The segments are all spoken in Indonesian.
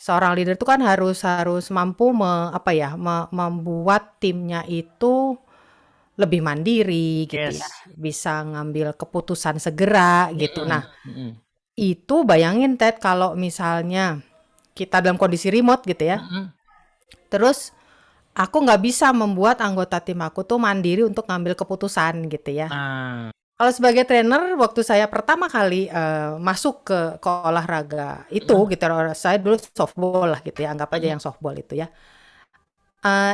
seorang leader itu kan harus harus mampu apa ya, membuat timnya itu lebih mandiri gitu ya, Yes. bisa ngambil keputusan segera gitu. Nah, Mm-mm, mm-mm, itu bayangin Ted kalau misalnya kita dalam kondisi remote gitu ya, mm-mm. terus aku nggak bisa membuat anggota tim aku tuh mandiri untuk ngambil keputusan gitu ya. Nah, Kalau sebagai trainer, waktu saya pertama kali masuk ke olahraga itu mm-mm, gitu, saya dulu softball lah gitu ya, anggap aja mm-mm. yang softball itu ya.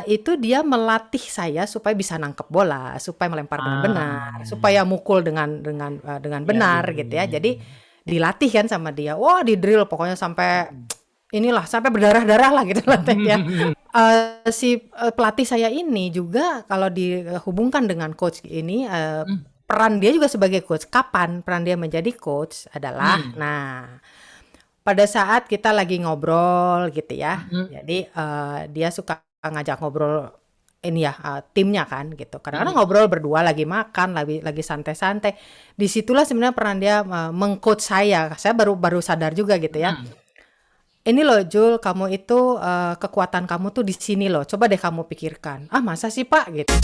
Itu dia melatih saya supaya bisa nangkep bola, supaya melempar dengan Ah, benar, supaya mukul dengan ya, ya, benar ya, gitu ya. ya, Jadi ya. dilatih kan sama dia. Wah, di drill pokoknya sampai Mm-mm. inilah sampai berdarah-darah lah gitu lah Ted ya. Pelatih saya ini juga kalau dihubungkan dengan coach ini, Mm, peran dia juga sebagai coach. Kapan peran dia menjadi coach adalah, mm, nah, pada saat kita lagi ngobrol gitu ya. mm, Jadi dia suka ngajak ngobrol ini ya, timnya kan gitu. Kadang-kadang mm, ngobrol berdua lagi makan, lagi santai-santai. Disitulah sebenarnya peran dia mengcoach saya. Saya baru baru sadar juga gitu ya. mm. Ini loh Jul, kamu itu kekuatan kamu tuh di sini loh. Coba deh kamu pikirkan. Ah masa sih Pak gitu.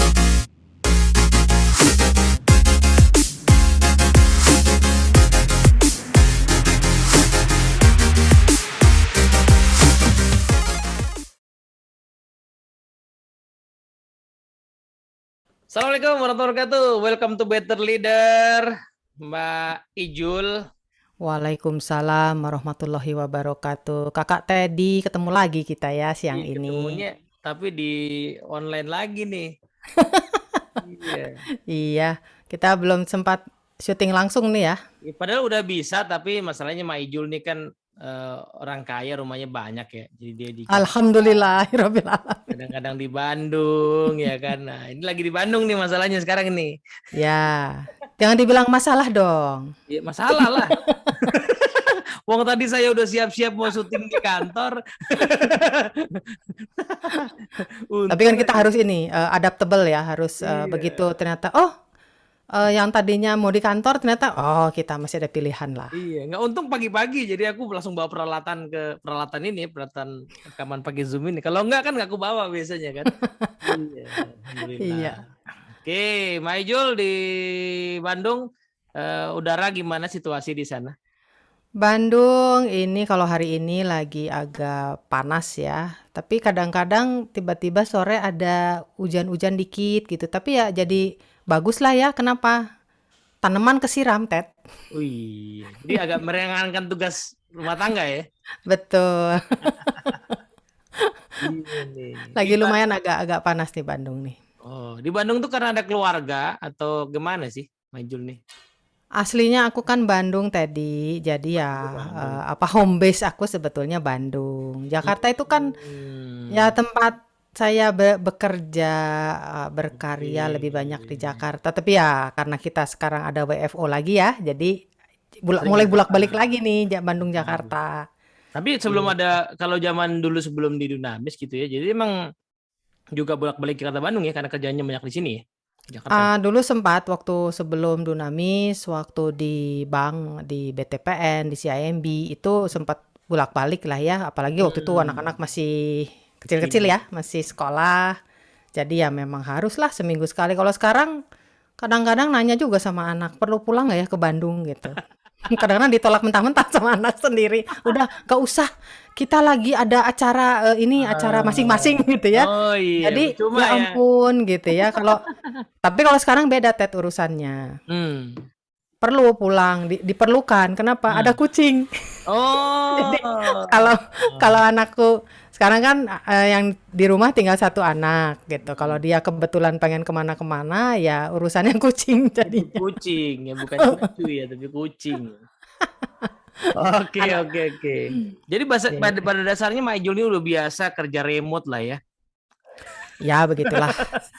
Assalamualaikum warahmatullahi wabarakatuh. Welcome to Better Leader, Mbak Ijul. Waalaikumsalam warahmatullahi wabarakatuh. Kakak Teddy, ketemu lagi kita ya siang Iya, ini. ketemunya tapi di online lagi nih. Iya. Iya, kita belum sempat syuting langsung nih ya. Ya, padahal udah bisa, tapi masalahnya Mbak Ijul nih kan orang kaya, rumahnya banyak ya. Jadi dia di Jakarta, Alhamdulillahirabbil alamin. kadang-kadang di Bandung ya kan. Nah, ini lagi di Bandung nih masalahnya sekarang nih. Ya, jangan dibilang masalah dong. Ya masalah lah. Wong tadi saya udah siap-siap mau syuting di kantor. Tapi kan Untung kita aja. harus ini adaptable ya, harus begitu Iya. ternyata yang tadinya mau di kantor ternyata oh kita masih ada pilihan lah. Iya, nggak untung pagi-pagi, jadi aku langsung bawa peralatan ini, peralatan rekaman pakai Zoom ini. Kalau nggak kan nggak aku bawa biasanya kan. Iya, alhamdulillah. Iya. Oke, Maijul di Bandung, udara gimana situasi di sana? Bandung ini kalau hari ini lagi agak panas ya, tapi kadang-kadang tiba-tiba sore ada hujan-hujan dikit gitu. Tapi ya jadi bagus lah ya. Kenapa? Tanaman kesiram, Ted. Wih, jadi agak meringankan tugas rumah tangga ya. Betul. Iya nih. Lagi lumayan agak-agak panas di Bandung nih. Di Bandung tuh karena ada keluarga atau gimana sih, Maijul nih? Aslinya aku kan Bandung tadi, jadi ya Oh, Bandung. apa home base aku sebetulnya Bandung. Jakarta itu kan ya Hmm. tempat saya bekerja, berkarya lebih banyak di Oke. Jakarta. Tapi ya karena kita sekarang ada WFO lagi ya, jadi Sering mulai ke bulak-balik sana. lagi nih Bandung Hmm. Jakarta. Tapi sebelum Gitu. ada, kalau zaman dulu sebelum di Dunamis gitu ya, jadi emang juga bolak-balik ke kota Bandung ya, karena kerjanya banyak di sini ya, Jakarta ya. Dulu sempat waktu sebelum Dunamis, waktu di bank, di BTPN, di CIMB, itu sempat bolak-balik lah ya. Apalagi waktu itu Hmm. anak-anak masih kecil-kecil Kecil. ya, masih sekolah. Jadi ya memang haruslah seminggu sekali. Kalau sekarang kadang-kadang nanya juga sama anak, perlu pulang nggak ya ke Bandung gitu. Kadang-kadang ditolak mentah-mentah sama anak sendiri. Udah, gak usah. Kita lagi ada acara ini acara masing-masing gitu ya. Oh iya, Jadi percuma ya ya. ampun gitu ya. Tapi kalau sekarang beda Ted urusannya. Hmm. Perlu pulang, diperlukan. Kenapa? Ada Hmm. kucing. Jadi kalau Oh. kalau anakku sekarang kan yang di rumah tinggal satu anak gitu. Kalau Hmm. dia kebetulan pengen kemana-kemana ya urusannya kucing Itu jadinya. kucing ya, bukan cucu ya, tapi kucing. Oke, Anak, oke, oke. Jadi pada dasarnya Maijul ini udah biasa kerja remote lah ya. ya begitulah.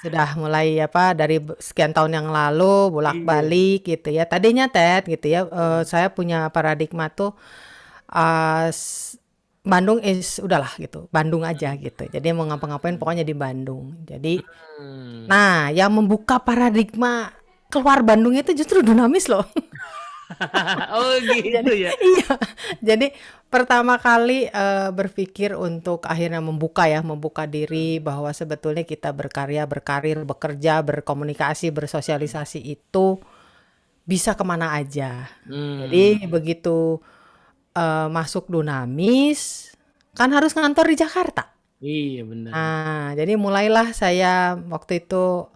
Sudah mulai apa dari sekian tahun yang lalu Iya. bolak-balik gitu ya. Tadinya Ted gitu ya. Saya punya paradigma tuh Bandung udahlah gitu. Bandung aja gitu. Jadi mau ngapa-ngapain pokoknya di Bandung. Jadi Hmm. nah yang membuka paradigma keluar Bandung itu justru Dunamis loh. Oh Jadi gitu ya. iya, jadi pertama kali, berpikir untuk akhirnya membuka diri bahwa sebetulnya kita berkarya, berkarir, bekerja, berkomunikasi, bersosialisasi itu bisa kemana aja. Hmm, Jadi begitu, masuk Dunamis, kan harus ngantor di Jakarta. iya benar. Jadi mulailah saya waktu itu,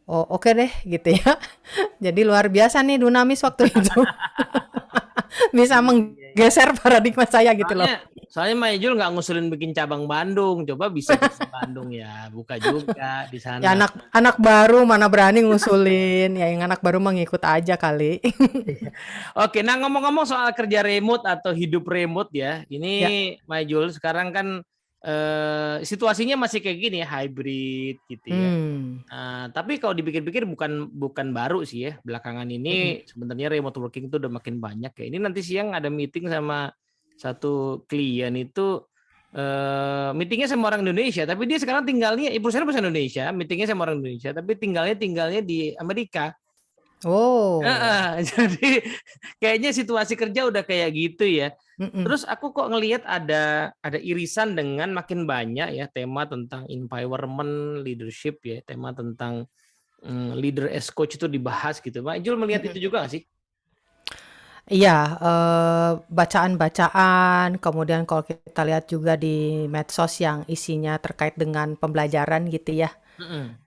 "Oh, oke deh," gitu ya. Jadi luar biasa nih Dunamis waktu itu, bisa Iya, iya. menggeser paradigma saya gitu Soalnya loh. soalnya Maijul nggak ngusulin bikin cabang Bandung. Coba bisa kita di Bandung ya, buka juga di Ya sana. anak anak baru mana berani ngusulin, ya yang anak baru mah ngikut aja kali. Oke, nah ngomong-ngomong soal kerja remote atau hidup remote ya, ini Ya, Maijul sekarang kan situasinya masih kayak gini ya, hybrid gitu ya. hmm, Tapi kalau dipikir-pikir bukan bukan baru sih ya. Belakangan mhm, ini sebenarnya remote working itu udah makin banyak ya. Ini nanti siang ada meeting sama satu klien itu meetingnya sama orang Indonesia, tapi dia sekarang tinggalnya perusahaan Indonesia, meetingnya sama orang Indonesia, tapi tinggalnya di Amerika. oh, Heeh, jadi kayaknya situasi kerja udah kayak gitu ya. mhm, Terus aku kok ngelihat ada irisan dengan makin banyak ya tema tentang empowerment, leadership ya, tema tentang leader as coach itu dibahas gitu. Mbak Ijul melihat itu mhm. juga nggak sih? Iya, bacaan-bacaan, kemudian kalau kita lihat juga di medsos yang isinya terkait dengan pembelajaran gitu ya, Mm-mm.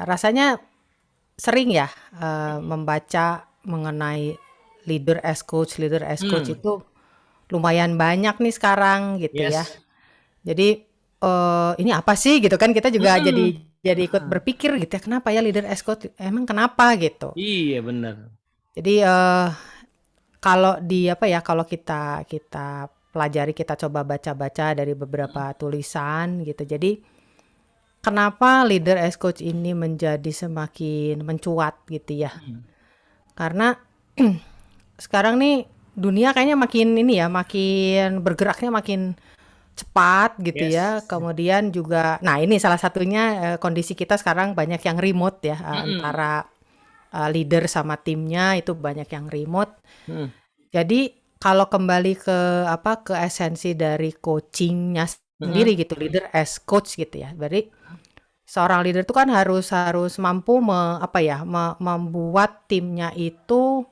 rasanya sering ya, membaca mengenai leader as coach Hmm. itu lumayan banyak nih sekarang gitu ya. Yes. Jadi, ini apa sih gitu kan kita juga Mm-mm. jadi ikut berpikir gitu ya, kenapa ya leader as coach, emang kenapa gitu. Iya benar. Jadi, kalau di apa ya, kalau kita kita pelajari, kita coba baca-baca dari beberapa tulisan gitu. Jadi, kenapa leader as coach ini menjadi semakin mencuat gitu ya. Mm. Karena sekarang nih dunia kayaknya makin ini ya, makin bergeraknya makin cepat gitu ya. Yes. Kemudian juga, nah ini salah satunya kondisi kita sekarang banyak yang remote ya, Mm-mm. antara leader sama timnya itu banyak yang remote. Mm. Jadi kalau kembali ke apa, ke esensi dari coachingnya sendiri Mm-mm. gitu, leader as coach gitu ya. Berarti seorang leader itu kan harus harus mampu apa ya, membuat timnya itu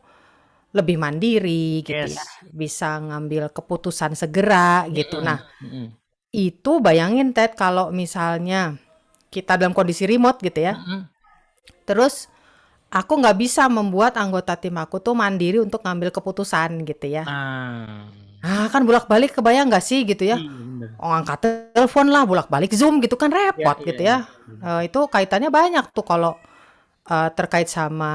lebih mandiri gitu ya, Yes. bisa ngambil keputusan segera gitu. Nah, Mm-mm. Mm-mm. itu bayangin Ted kalau misalnya kita dalam kondisi remote gitu ya, Mm-mm. terus aku nggak bisa membuat anggota tim aku tuh mandiri untuk ngambil keputusan gitu ya. Nah, Kan bolak-balik kebayang nggak sih gitu ya, iya benar. oh, angkat telepon lah, bolak-balik Zoom gitu kan Ya, repot iya, gitu iya. ya. Itu kaitannya banyak tuh kalau terkait sama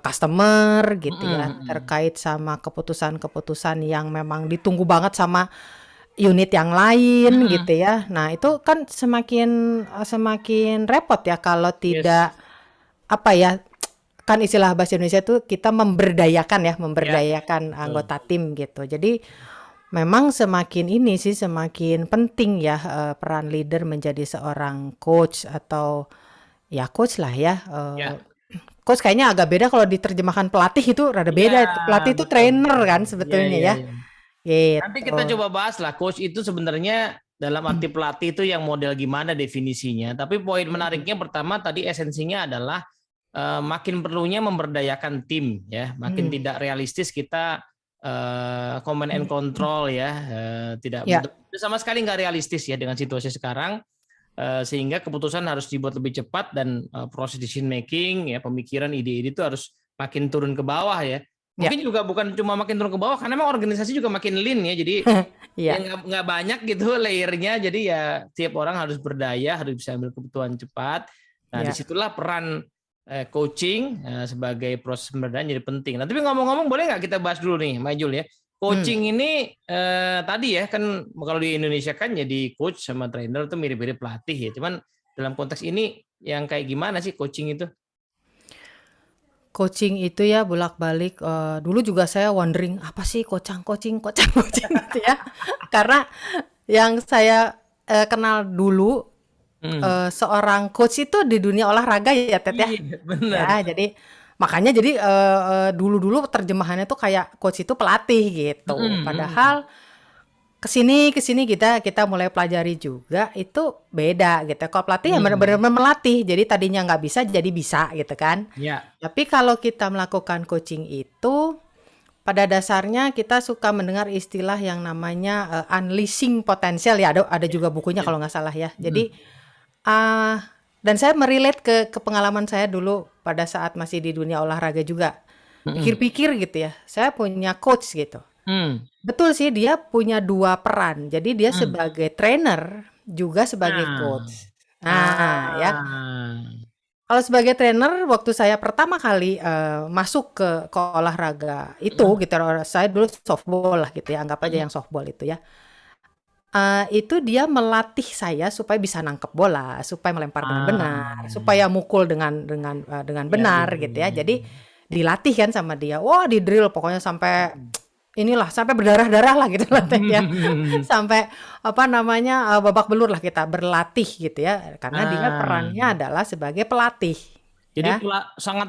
customer gitu Mm-mm. ya, Mm-mm. terkait sama keputusan-keputusan yang memang ditunggu banget sama unit yang lain Mm-mm. gitu ya. Nah, itu kan semakin repot ya kalau Yes. tidak apa ya, kan istilah bahasa Indonesia itu kita memberdayakan ya, Ya, memberdayakan betul. anggota tim gitu. Jadi memang semakin ini sih semakin penting ya, peran leader menjadi seorang coach atau ya coach lah ya. Ya. Coach kayaknya agak beda kalau diterjemahkan pelatih itu rada Iya, beda. Pelatih itu betul, trainer betul. kan Iya, sebetulnya iya, ya. iya. Nanti kita Gitu. coba bahas lah, coach itu sebenarnya dalam arti pelatih itu yang model gimana definisinya. Tapi poin Mm-mm. menariknya pertama tadi esensinya adalah makin perlunya memberdayakan tim ya, makin Mm. tidak realistis kita command and control ya, tidak Ya, sama sekali nggak realistis ya dengan situasi sekarang. Sehingga keputusan harus dibuat lebih cepat dan proses decision making ya pemikiran ide-ide itu harus makin turun ke bawah ya. ya, Mungkin juga bukan cuma makin turun ke bawah karena memang organisasi juga makin lean ya. Jadi ya iya, nggak banyak gitu layernya. Jadi ya tiap orang harus berdaya, harus bisa ambil kebutuhan cepat. Nah ya. disitulah peran coaching sebagai proses pemberdayaan jadi penting. Nah tapi ngomong-ngomong boleh nggak kita bahas dulu nih, Majul ya. Hmm. Coaching ini tadi ya kan kalau di Indonesia kan jadi coach sama trainer itu mirip-mirip pelatih ya. Cuman dalam konteks ini yang kayak gimana sih coaching itu? Coaching itu ya bolak-balik. Dulu juga saya wondering apa sih coaching gitu ya. Karena yang saya kenal dulu Hmm. seorang coach itu di dunia olahraga ya Tet ya. Iya benar. Ya, jadi Makanya jadi dulu-dulu terjemahannya tuh kayak coach itu pelatih gitu. Mm-mm, mm-mm. Padahal kesini kita mulai pelajari juga itu beda gitu. Kalau pelatih ya benar-benar Hmm. melatih. Jadi tadinya nggak bisa jadi bisa gitu kan. Ya. Tapi kalau kita melakukan coaching itu pada dasarnya kita suka mendengar istilah yang namanya unleashing potensial ya. Ada Ya, juga bukunya ya. kalau nggak salah ya. Jadi Mm-mm, dan saya merelate ke pengalaman saya dulu pada saat masih di dunia olahraga juga. mm-mm. Pikir-pikir gitu ya. Saya punya coach gitu. Hmm, Betul sih, dia punya dua peran. Jadi dia hmm. sebagai trainer juga sebagai Nah, coach. Nah, ya. ah, Kalau sebagai trainer, waktu saya pertama kali masuk ke olahraga itu, mm, gitu. Saya dulu softball lah gitu ya, anggap aja mm, yang softball itu ya. Itu dia melatih saya supaya bisa nangkep bola, supaya melempar dengan ah, benar, supaya mukul dengan ya, ya, benar ya, gitu ya. ya. Jadi dilatih kan sama dia. Wah, di drill pokoknya sampai Mm. inilah sampai berdarah-darah lah gitu latih ya. Sampai apa namanya babak belur lah kita berlatih gitu ya. Karena dia Ah, perannya adalah sebagai pelatih jadi ya. sangat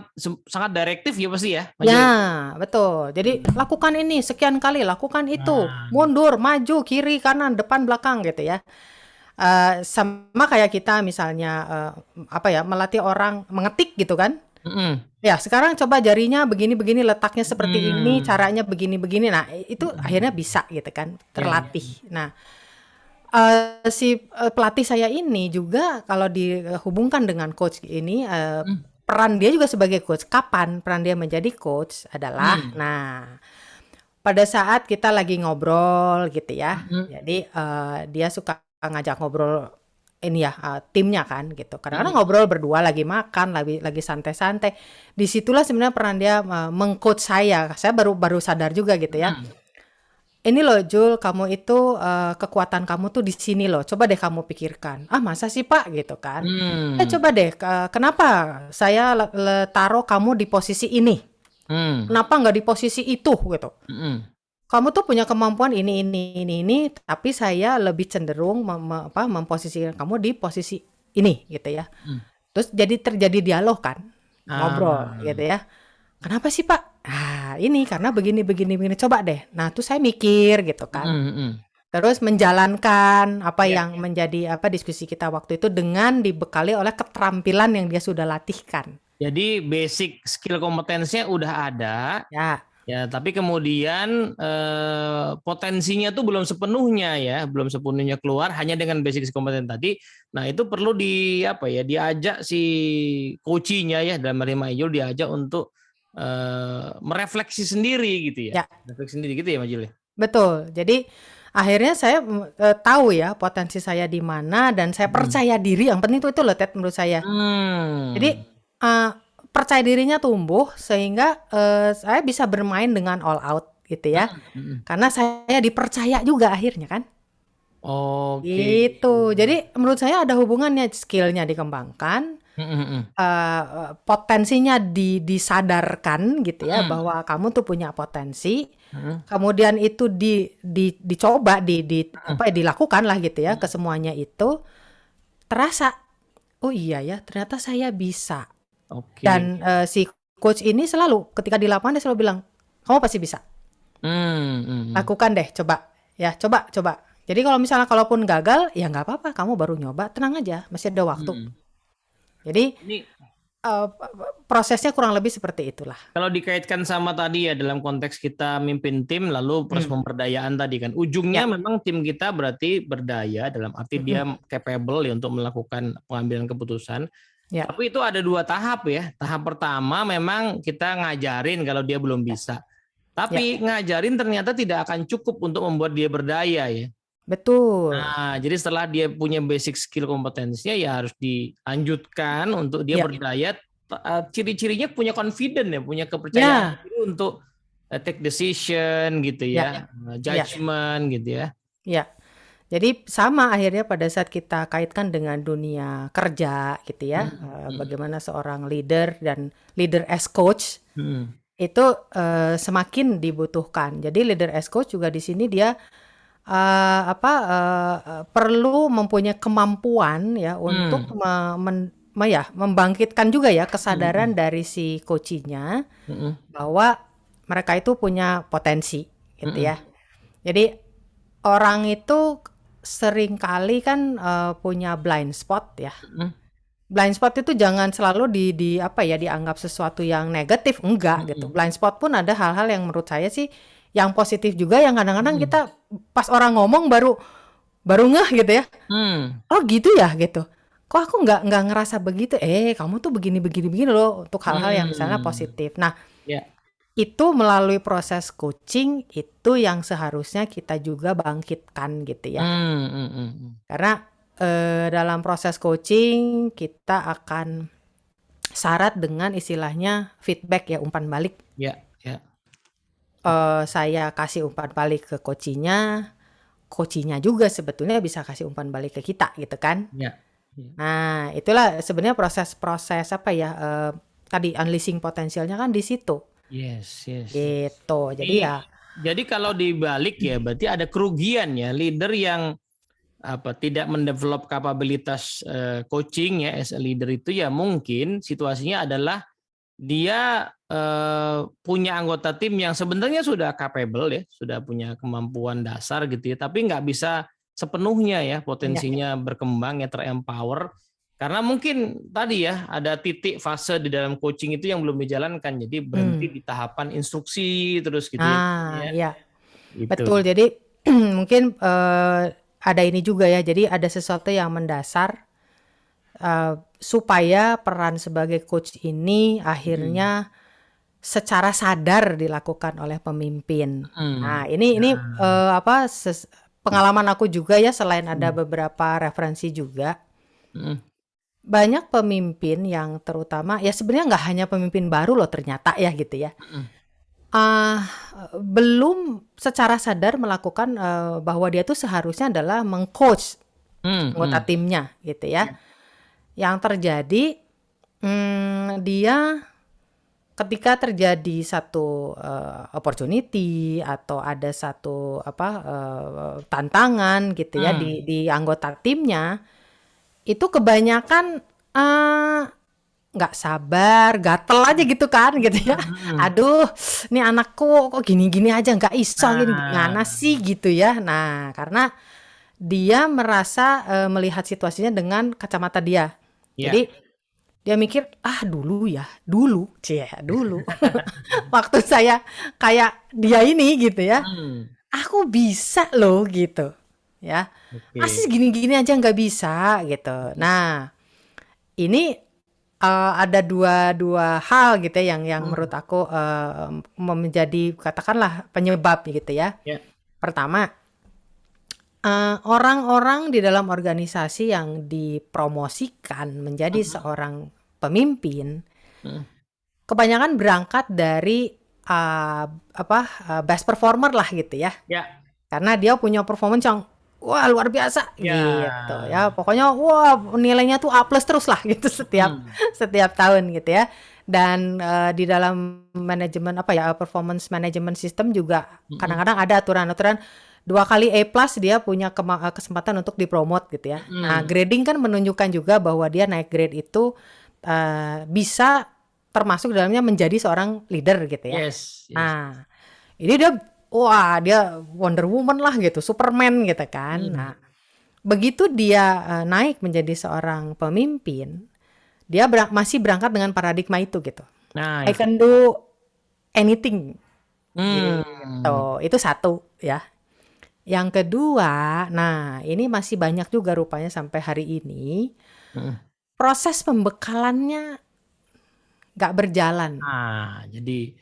sangat direktif ya pasti ya, Mas Ya, Jul? betul. Jadi lakukan ini sekian kali, lakukan itu, Nah, mundur, maju, kiri, kanan, depan, belakang gitu ya. Sama kayak kita misalnya apa ya melatih orang mengetik gitu kan. mm-mm. Ya, sekarang coba jarinya begini-begini, letaknya seperti ini, Hmm, caranya begini-begini. Nah, itu mm-mm. akhirnya bisa gitu kan, Ya, ya. terlatih. Nah, si pelatih saya ini juga kalau dihubungkan dengan coach ini, Hmm, peran dia juga sebagai coach. Kapan peran dia menjadi coach adalah, hmm, nah, pada saat kita lagi ngobrol gitu ya. mm-mm. Jadi dia suka ngajak ngobrol ini ya timnya kan gitu. Kadang-kadang Mm-mm. ngobrol berdua lagi makan, lagi santai-santai. Disitulah sebenarnya peran dia mengcoach saya. Saya baru baru sadar juga gitu ya. Mm-mm. Ini loh Jul, kamu itu kekuatan kamu tuh di sini loh. Coba deh kamu pikirkan. Ah masa sih Pak gitu kan? Hmm, Coba deh, kenapa saya taruh kamu di posisi ini? hmm, Kenapa nggak di posisi itu gitu? mm-mm. Kamu tuh punya kemampuan ini, tapi saya lebih cenderung memposisikan kamu di posisi ini gitu ya. Mm. Terus jadi terjadi dialog kan, ngobrol Ah, gitu ya. Kenapa sih Pak? Ah ini karena begini. Coba deh. Nah tuh saya mikir gitu kan. mm-mm, mm-mm. Terus menjalankan apa Ya, yang menjadi apa diskusi kita waktu itu dengan dibekali oleh keterampilan yang dia sudah latihkan. jadi basic skill kompetensinya udah ada. Ya, Ya, tapi kemudian potensinya tuh belum sepenuhnya ya, belum sepenuhnya keluar hanya dengan basic kompeten tadi. Nah, itu perlu di apa ya, diajak si coaching-nya ya dalam Rima Ijul diajak untuk merefleksi sendiri gitu ya. ya. Refleksi sendiri gitu ya, Majul ya. Betul. Jadi akhirnya saya tahu ya potensi saya di mana dan saya Hmm. percaya diri. Yang penting itu loh Ted menurut saya. Jadi Hmm. percaya dirinya tumbuh sehingga saya bisa bermain dengan all out gitu ya. Hmm. Karena saya dipercaya juga akhirnya kan. Oke. Gitu. Jadi menurut saya ada hubungannya skillnya dikembangkan, Hmm. potensinya disadarkan gitu ya Hmm. bahwa kamu tuh punya potensi. Hmm. Kemudian itu dicoba, Hmm. apa ya, dilakukan lah gitu ya ke Hmm. semuanya itu, terasa, "Oh iya ya, ternyata saya bisa." Oke. Dan, si coach ini selalu ketika di lapangan dia selalu bilang, "Kamu pasti bisa. Hmm. Hmm. Lakukan deh, coba. Ya, coba coba." Jadi kalau misalnya kalaupun gagal, ya nggak apa-apa, kamu baru nyoba, tenang aja, masih ada waktu. Hmm. Jadi, Ini prosesnya kurang lebih seperti itulah. kalau dikaitkan sama tadi ya dalam konteks kita mimpin tim lalu proses Mmm, pemberdayaan tadi kan ya, ujungnya memang tim kita berarti berdaya dalam arti mhm, dia capable ya untuk melakukan pengambilan keputusan. ya, Tapi itu ada dua tahap ya. Tahap pertama memang kita ngajarin kalau dia belum bisa. ya, Tapi ngajarin ternyata tidak akan cukup untuk membuat dia berdaya ya. betul. Nah, jadi setelah dia punya basic skill kompetensinya ya harus dilanjutkan untuk dia Ya, berdaya. Ciri-cirinya punya confident ya, punya kepercayaan ya, diri untuk take decision gitu ya, ya, ya, judgment gitu ya. ya. Jadi sama akhirnya pada saat kita kaitkan dengan dunia kerja gitu ya, Hmm, hmm, bagaimana seorang leader dan leader as coach hmm, itu semakin dibutuhkan. Jadi leader as coach juga di sini dia perlu mempunyai kemampuan ya untuk hmm, membangkitkan juga ya kesadaran Mm, dari si coachingnya mm, bahwa mereka itu punya potensi gitu mm, ya. Jadi orang itu sering kali kan punya blind spot ya. mm, Blind spot itu jangan selalu di apa ya, dianggap sesuatu yang negatif, enggak gitu. mm, Blind spot pun ada hal-hal yang menurut saya sih yang positif juga, yang kadang-kadang mm, kita pas orang ngomong baru baru ngeh gitu ya. mm. Oh gitu ya gitu. Kok aku nggak ngerasa begitu? Kamu tuh begini begini begini loh, untuk hal-hal yang misalnya Hmm. positif. Nah, Ya, itu melalui proses coaching itu yang seharusnya kita juga bangkitkan gitu ya. mm, mm, mm. Karena dalam proses coaching kita akan syarat dengan istilahnya feedback ya, umpan balik. Ya, ya, Saya kasih umpan balik ke coachingnya juga sebetulnya bisa kasih umpan balik ke kita gitu kan. ya, ya. Nah, itulah sebenarnya proses-proses apa ya, tadi unleashing potensialnya kan di situ, Yes, yes, yes. gitu. Jadi Jadi, ya jadi kalau dibalik ya, berarti ada kerugian ya, leader yang tidak mendevelop kapabilitas coaching ya as a leader itu, ya mungkin situasinya adalah dia punya anggota tim yang sebenarnya sudah capable ya, sudah punya kemampuan dasar gitu ya, tapi nggak bisa sepenuhnya ya banyak ya. potensinya berkembang ya, terempower, karena mungkin tadi ya ada titik fase di dalam coaching itu yang belum dijalankan, jadi berhenti Hmm. di tahapan instruksi terus gitu ya, Nah, ya ya, itu. betul. Jadi mungkin ada ini juga ya. Jadi ada sesuatu yang mendasar supaya peran sebagai coach ini Hmm. akhirnya secara sadar dilakukan oleh pemimpin. Nah, Hmm. ini Nah. pengalaman aku juga ya, selain ada Hmm. beberapa referensi juga. Hmm. Banyak pemimpin yang terutama ya sebenarnya nggak hanya pemimpin baru loh ternyata ya gitu ya. Hmm. Ah, belum secara sadar melakukan bahwa dia tuh seharusnya adalah mengcoach Hmm. anggota Hmm. timnya gitu ya. Ya. Yang terjadi dia ketika terjadi satu opportunity atau ada satu tantangan gitu ya Hmm. di anggota timnya, itu kebanyakan eh, nggak sabar, gatel aja gitu kan gitu ya. Hmm. Aduh, nih anakku kok gini-gini aja nggak iso gini gimana Nah, sih gitu ya. Nah, karena dia merasa melihat situasinya dengan kacamata dia. ya. Jadi dia mikir, ah dulu ya, dulu, cie, dulu. Waktu saya kayak dia ini gitu ya, Hmm. aku bisa loh gitu ya. Masih Oke. gini-gini aja nggak bisa gitu. Nah, ini ada dua dua hal gitu ya yang Hmm. menurut aku menjadi katakanlah penyebab gitu ya. Ya. Pertama, orang-orang di dalam organisasi yang dipromosikan menjadi Hmm. seorang pemimpin, Hmm. kebanyakan berangkat dari best performer lah gitu ya. Ya. Karena dia punya performance yang wah luar biasa gitu Ya. ya. Pokoknya wah nilainya tuh A plus terus lah gitu setiap Hmm. setiap tahun gitu ya. Dan di dalam manajemen performance management system juga Hmm. kadang-kadang ada aturan-aturan 2 kali A plus dia punya kesempatan untuk dipromot gitu ya. Nah, Hmm. grading kan menunjukkan juga bahwa dia naik grade itu bisa termasuk dalamnya menjadi seorang leader gitu ya. Yes. Yes. Nah, ini dia Wonder Woman lah gitu, Superman gitu kan. Hmm. Nah, begitu dia naik menjadi seorang pemimpin, dia masih berangkat dengan paradigma itu gitu. Nah, I itu. can do anything gitu. Hmm. Itu satu ya. Yang kedua, nah ini masih banyak juga rupanya sampai hari ini Hmm. proses pembekalannya nggak berjalan. Nah, jadi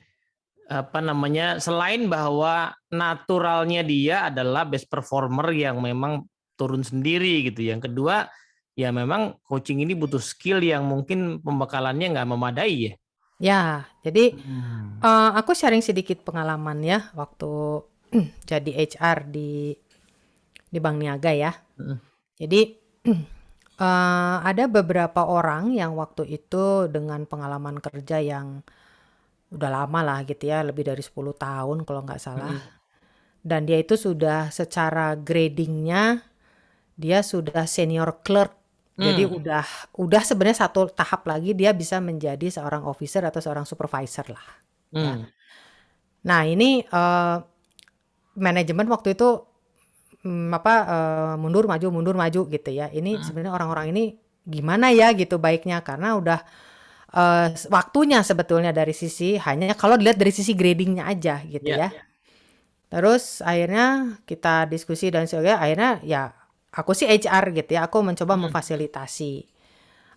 selain bahwa naturalnya dia adalah best performer yang memang turun sendiri gitu. Yang kedua, ya memang coaching ini butuh skill yang mungkin pembekalannya nggak memadai ya. Ya, jadi Hmm. aku sharing sedikit pengalaman ya waktu jadi HR di Bank Niaga ya. Hmm. Jadi ada beberapa orang yang waktu itu dengan pengalaman kerja yang udah lama lah gitu ya, lebih dari 10 tahun kalau nggak salah. Hmm. Dan dia itu sudah secara gradingnya dia sudah senior clerk Jadi Hmm. udah sebenarnya satu tahap lagi dia bisa menjadi seorang officer atau seorang supervisor lah, ya. Hmm. Nah ini manajemen waktu itu mundur maju gitu ya. Ini Hmm. sebenarnya orang-orang ini gimana ya gitu baiknya karena udah waktunya sebetulnya dari sisi hanya kalau dilihat dari sisi gradingnya aja gitu Ya. ya. Terus akhirnya kita diskusi dan sebagainya. Akhirnya ya aku sih HR gitu ya. Aku mencoba Hmm. memfasilitasi.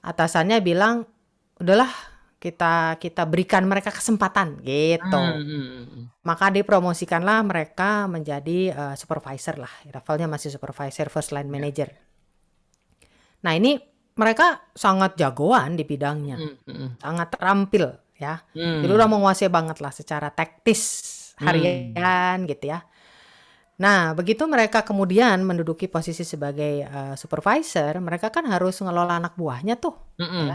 Atasannya bilang udahlah kita berikan mereka kesempatan gitu. Hmm. Maka dipromosikanlah mereka menjadi supervisor lah. Levelnya masih supervisor, first line Ya. manager. Nah ini mereka sangat jagoan di bidangnya. Hmm. Sangat terampil ya. Jadi udah Hmm. menguasai banget lah secara teknis Hmm. harian gitu ya. Nah, begitu mereka kemudian menduduki posisi sebagai supervisor, mereka kan harus ngelola anak buahnya tuh, ya. Hmm.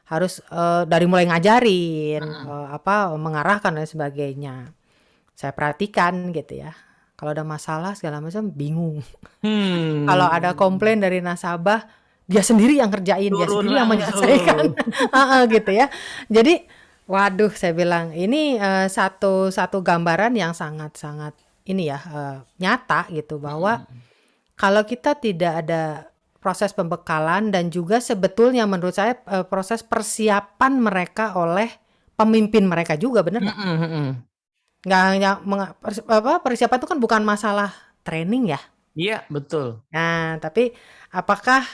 Harus dari mulai ngajarin, Hmm. mengarahkan dan sebagainya. Saya perhatikan gitu ya. Kalau ada masalah segala macam bingung. Kalau ada Hmm. komplain dari nasabah, dia sendiri yang kerjain, dia Turun sendiri yang menyelesaikan. langsung. Gitu ya. Jadi, waduh saya bilang ini satu gambaran yang sangat-sangat ini ya nyata gitu bahwa Hmm. kalau kita tidak ada proses pembekalan dan juga sebetulnya menurut saya proses persiapan mereka oleh pemimpin mereka juga bener nggak? Hmm. Nggak hanya persiapan itu kan bukan masalah training ya. Iya, betul. Nah, tapi apakah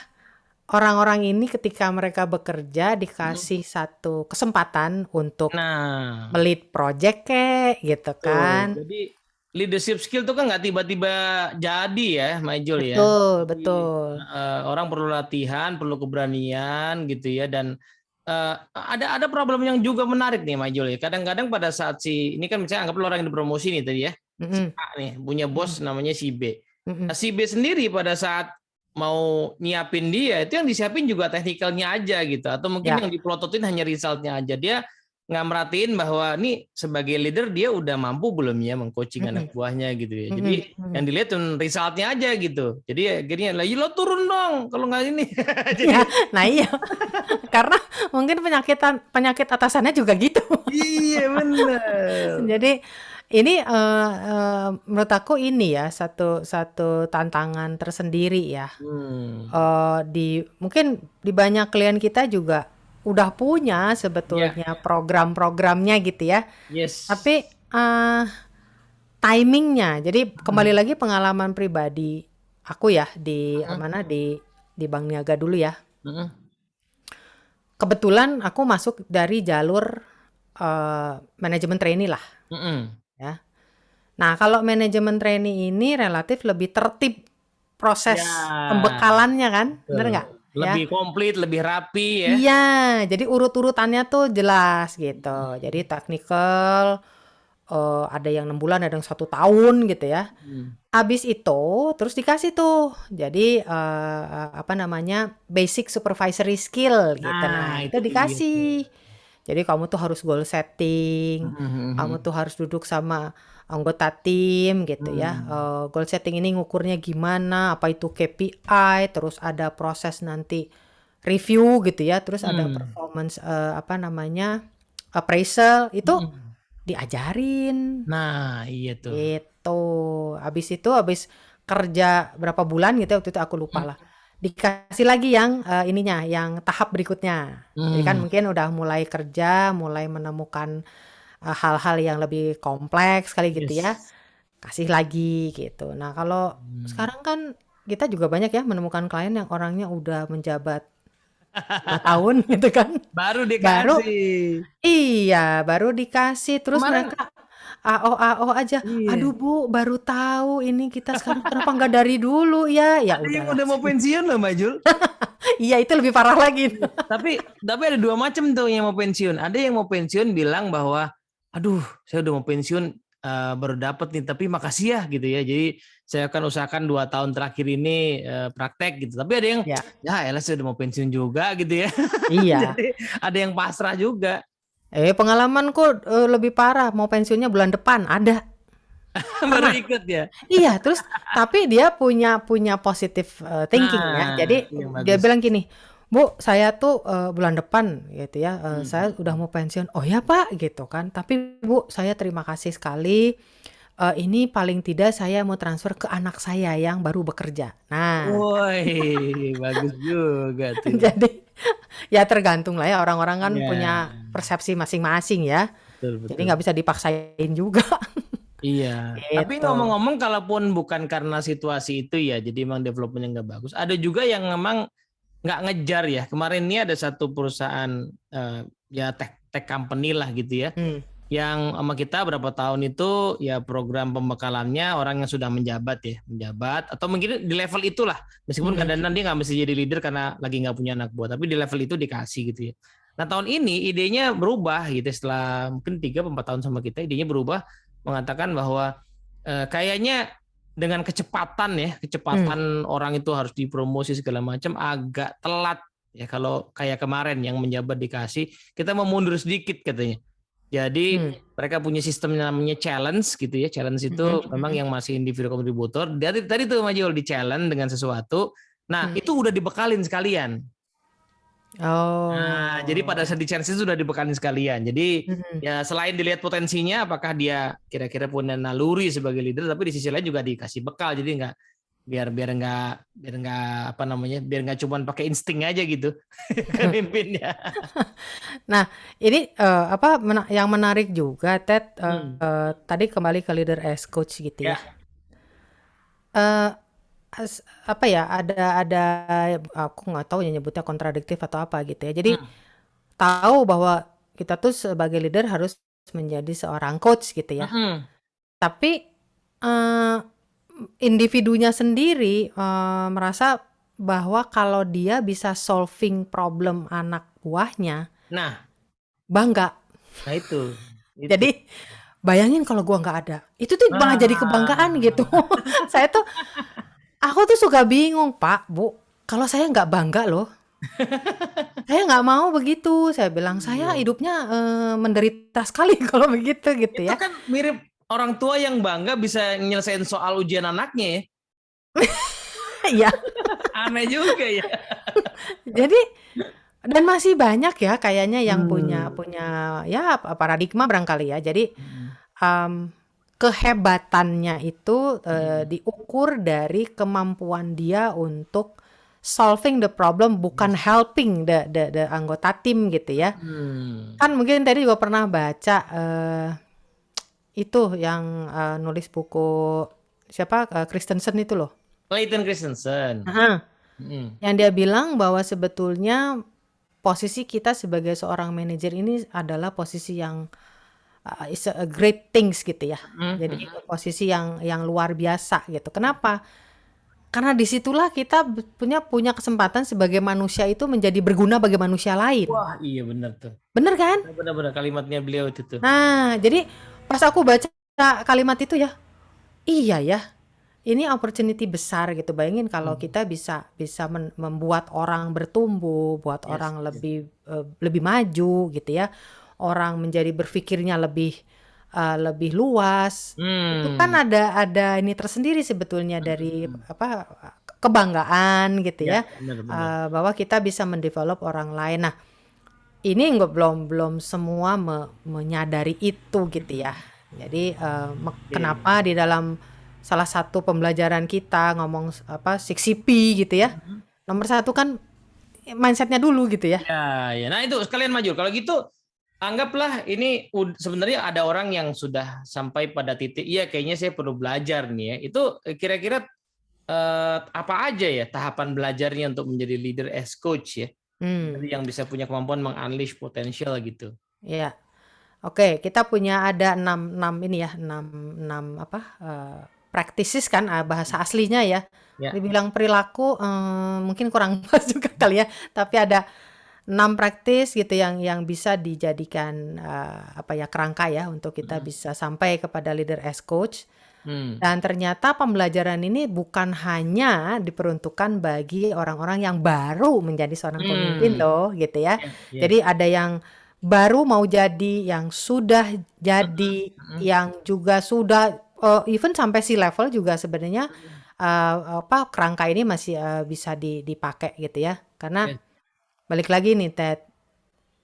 orang-orang ini ketika mereka bekerja Hmm. dikasih satu kesempatan untuk Nah, melit project kek gitu betul. kan? Jadi leadership skill tuh kan nggak tiba-tiba jadi ya, Majul ya. Betul, Jadi betul. orang perlu latihan, perlu keberanian gitu ya. Dan ada problem yang juga menarik nih, Majul ya. Kadang-kadang pada saat ini kan misalnya anggaplah orang yang dipromosi nih tadi ya, si Mm-mm, A nih punya bos mm-mm, namanya si B. mm-mm. Nah, si B sendiri pada saat mau nyiapin dia itu yang disiapin juga teknikalnya aja gitu, atau mungkin Ya. yang diplototin hanya resultnya aja. Dia nggak merhatiin bahwa nih sebagai leader dia udah mampu belum ya mengcoaching anak Mm-mm, buahnya gitu ya. Jadi mm-mm, yang mm-mm. dilihat tuh resultnya aja gitu. Jadi akhirnya lah, lo turun dong kalau nggak ini. Ya, Jadi nah iya, karena mungkin penyakit atasannya juga gitu. iya bener. Jadi ini menurut aku ini ya satu satu tantangan tersendiri ya. Hmm. Mungkin di banyak klien kita juga udah punya Ya, sebetulnya program-programnya gitu ya. yes. Tapi timingnya. Jadi Hmm. kembali lagi pengalaman pribadi aku ya di Hmm. mana di Bank Niaga dulu ya. Hmm. Kebetulan aku masuk dari jalur manajemen trainee lah Hmm. ya. Nah, kalau manajemen trainee ini relatif lebih tertib Ya, proses pembekalannya kan, bener betul. nggak? Ya. Lebih komplit, lebih rapi ya. Iya, jadi urut-urutannya tuh jelas gitu. Jadi Hmm. technical, ada yang 6 bulan, ada yang 1 tahun gitu ya. Hmm. Habis itu terus dikasih tuh, jadi apa namanya basic supervisory skill gitu. Nah, Nah itu itu dia tuh. dikasih. Jadi kamu tuh harus goal setting, kamu Hmm. tuh harus duduk sama anggota tim gitu ya. Hmm. Goal setting ini ngukurnya gimana, apa itu KPI, terus ada proses nanti review gitu ya, terus ada Hmm. performance apa namanya appraisal itu Hmm. diajarin. Nah, iya tuh. Gitu. Habis kerja berapa bulan gitu ya, waktu itu aku lupa lah. Dikasih lagi yang ininya, yang tahap berikutnya. Jadi kan Hmm. mungkin udah mulai kerja, mulai menemukan hal-hal yang lebih kompleks kali gitu ya. Yes. Kasih lagi gitu. Nah, kalau Hmm. sekarang kan kita juga banyak ya menemukan klien yang orangnya udah menjabat 5 tahun gitu kan. Baru Baru dikasih. Iya, baru dikasih terus Kemarin mereka AO aja. iya. "Aduh Bu, baru tahu ini kita sekarang kenapa nggak dari dulu ya?" Ya Ada yang udahlah. udah mau pensiun loh, Mbak Jul. Iya, itu lebih parah lagi. Iya. Tapi ada dua macam tuh yang mau pensiun. Ada yang mau pensiun bilang bahwa, aduh, saya udah mau pensiun baru dapat nih, tapi makasih ya gitu ya. Jadi saya akan usahakan 2 tahun terakhir ini praktek gitu. Tapi ada yang, Ya, ya elah saya udah mau pensiun juga gitu ya. iya. Jadi ada yang pasrah juga. Pengalamanku lebih parah, mau pensiunnya bulan depan, ada. Baru Pernah. ikut ya. Iya, terus tapi dia punya punya positive thinking ya. Nah, Jadi itu yang dia bagus. bilang gini, "Bu, saya tuh bulan depan gitu ya, Hmm, saya hmm, udah hmm. mau pensiun." "Oh ya, Pak?" gitu kan. "Tapi Bu, saya terima kasih sekali. Ini paling tidak saya mau transfer ke anak saya yang baru bekerja." Nah, Woi, bagus juga tuh. jadi ya tergantung lah ya orang-orang kan Ya, punya persepsi masing-masing ya. betul Jadi betul. nggak bisa dipaksain juga Iya, tapi gitu. ngomong-ngomong, kalaupun bukan karena situasi itu ya, jadi emang developmentnya nggak bagus. Ada juga yang memang nggak ngejar ya. Kemarin ini ada satu perusahaan ya tech company lah gitu ya, Hmm. yang sama kita berapa tahun itu ya program pembekalannya orang yang sudah menjabat ya, menjabat atau mungkin di level itulah, meskipun Hmm. kadang-kadang dia nggak mesti jadi leader karena lagi nggak punya anak buah, tapi di level itu dikasih gitu ya. Nah tahun ini idenya berubah gitu, setelah mungkin 3-4 tahun sama kita, idenya berubah, mengatakan bahwa kayaknya dengan kecepatan ya, Hmm. kecepatan orang itu harus dipromosi segala macam agak telat ya, kalau kayak kemarin yang menjabat dikasih, kita mau mundur sedikit katanya. Jadi Hmm. mereka punya sistem namanya challenge gitu ya. Challenge Mhm. itu memang yang masih individu kontributor. Dari tadi tuh Majul di challenge dengan sesuatu. Nah, Hmm. itu udah dibekalin sekalian. Nah, jadi pada Oh. saat di challenge itu sudah dibekalin sekalian. Jadi Mhm. ya selain dilihat potensinya, apakah dia kira-kira punya naluri sebagai leader, tapi di sisi lain juga dikasih bekal. Jadi nggak, biar nggak apa namanya, biar nggak cuman pakai insting aja gitu kan mimpinnya. Nah, ini apa yang menarik juga Ted, Hmm. tadi kembali ke leader as coach gitu ya. Ya. Eh, apa ya, ada aku nggak tahu ya nyebutnya kontradiktif atau apa gitu ya. Jadi Hmm. tahu bahwa kita tuh sebagai leader harus menjadi seorang coach gitu ya. Hmm. Tapi eh, individunya sendiri merasa bahwa kalau dia bisa solving problem anak buahnya, Nah, bangga. nah itu. Jadi bayangin kalau gua nggak ada, itu tuh malah jadi kebanggaan gitu. Ah. Saya tuh, aku tuh suka bingung Pak, Bu, kalau saya nggak bangga loh. Saya nggak mau begitu. Saya bilang saya Iya. hidupnya menderita sekali kalau begitu gitu Itu ya. kan mirip orang tua yang bangga bisa nyelesain soal ujian anaknya ya. Iya. Aneh juga ya. Jadi dan masih banyak ya kayaknya yang punya Hmm. punya ya paradigma barangkali ya. Jadi Hmm. um, kehebatannya itu Hmm. diukur dari kemampuan dia untuk solving the problem, bukan Yes. helping the anggota tim gitu ya. Hmm. Kan mungkin tadi juga pernah baca itu yang nulis buku siapa, Christensen itu loh. Clayton Christensen. Aha. Hmm. Yang dia bilang bahwa sebetulnya posisi kita sebagai seorang manajer ini adalah posisi yang is a great things gitu ya. Hmm. Jadi posisi yang luar biasa gitu. Kenapa? Karena disitulah kita punya kesempatan sebagai manusia itu menjadi berguna bagi manusia lain. Wah, iya benar tuh. Bener kan? Benar-benar kalimatnya beliau itu tuh. Nah, jadi pas aku baca kalimat itu ya, iya ya, ini opportunity besar gitu. Bayangin kalau Hmm. kita bisa bisa membuat orang bertumbuh, buat Yes. orang Yes. lebih maju gitu ya. Orang menjadi berpikirnya lebih luas. Itu kan Hmm. ada ini tersendiri sebetulnya dari Hmm. apa kebanggaan gitu Ya, ya. benar-benar. Bahwa kita bisa mendevelop orang lain. Nah, ini nggak belum semua menyadari itu gitu ya. Jadi Iya. kenapa di dalam salah satu pembelajaran kita ngomong apa 6CP gitu ya. Hmm. Nomor satu kan mindsetnya dulu gitu ya. Ya, ya. Nah itu sekalian maju. Kalau gitu anggaplah ini sebenarnya ada orang yang sudah sampai pada titik, iya kayaknya saya perlu belajar nih ya. Itu kira-kira apa aja ya tahapan belajarnya untuk menjadi leader as coach ya. Hmm, Jadi yang bisa punya kemampuan meng-unleash potensial gitu. ya. Oke, kita punya ada 6 ini ya, 6 6 apa practices kan bahasa aslinya ya. Ya. Dibilang perilaku mungkin kurang pas juga kali ya, tapi ada 6 praktis gitu yang bisa dijadikan apa ya kerangka ya untuk kita Hmm. bisa sampai kepada leader as coach. Hmm. Dan ternyata pembelajaran ini bukan hanya diperuntukkan bagi orang-orang yang baru menjadi seorang pemimpin Hmm. loh gitu ya. Ya, ya. Jadi ada yang baru mau jadi, yang sudah Hmm. jadi, Hmm. yang juga sudah even sampai C-level juga sebenarnya kerangka ini masih bisa dipakai gitu ya. Karena Yes. balik lagi nih Ted,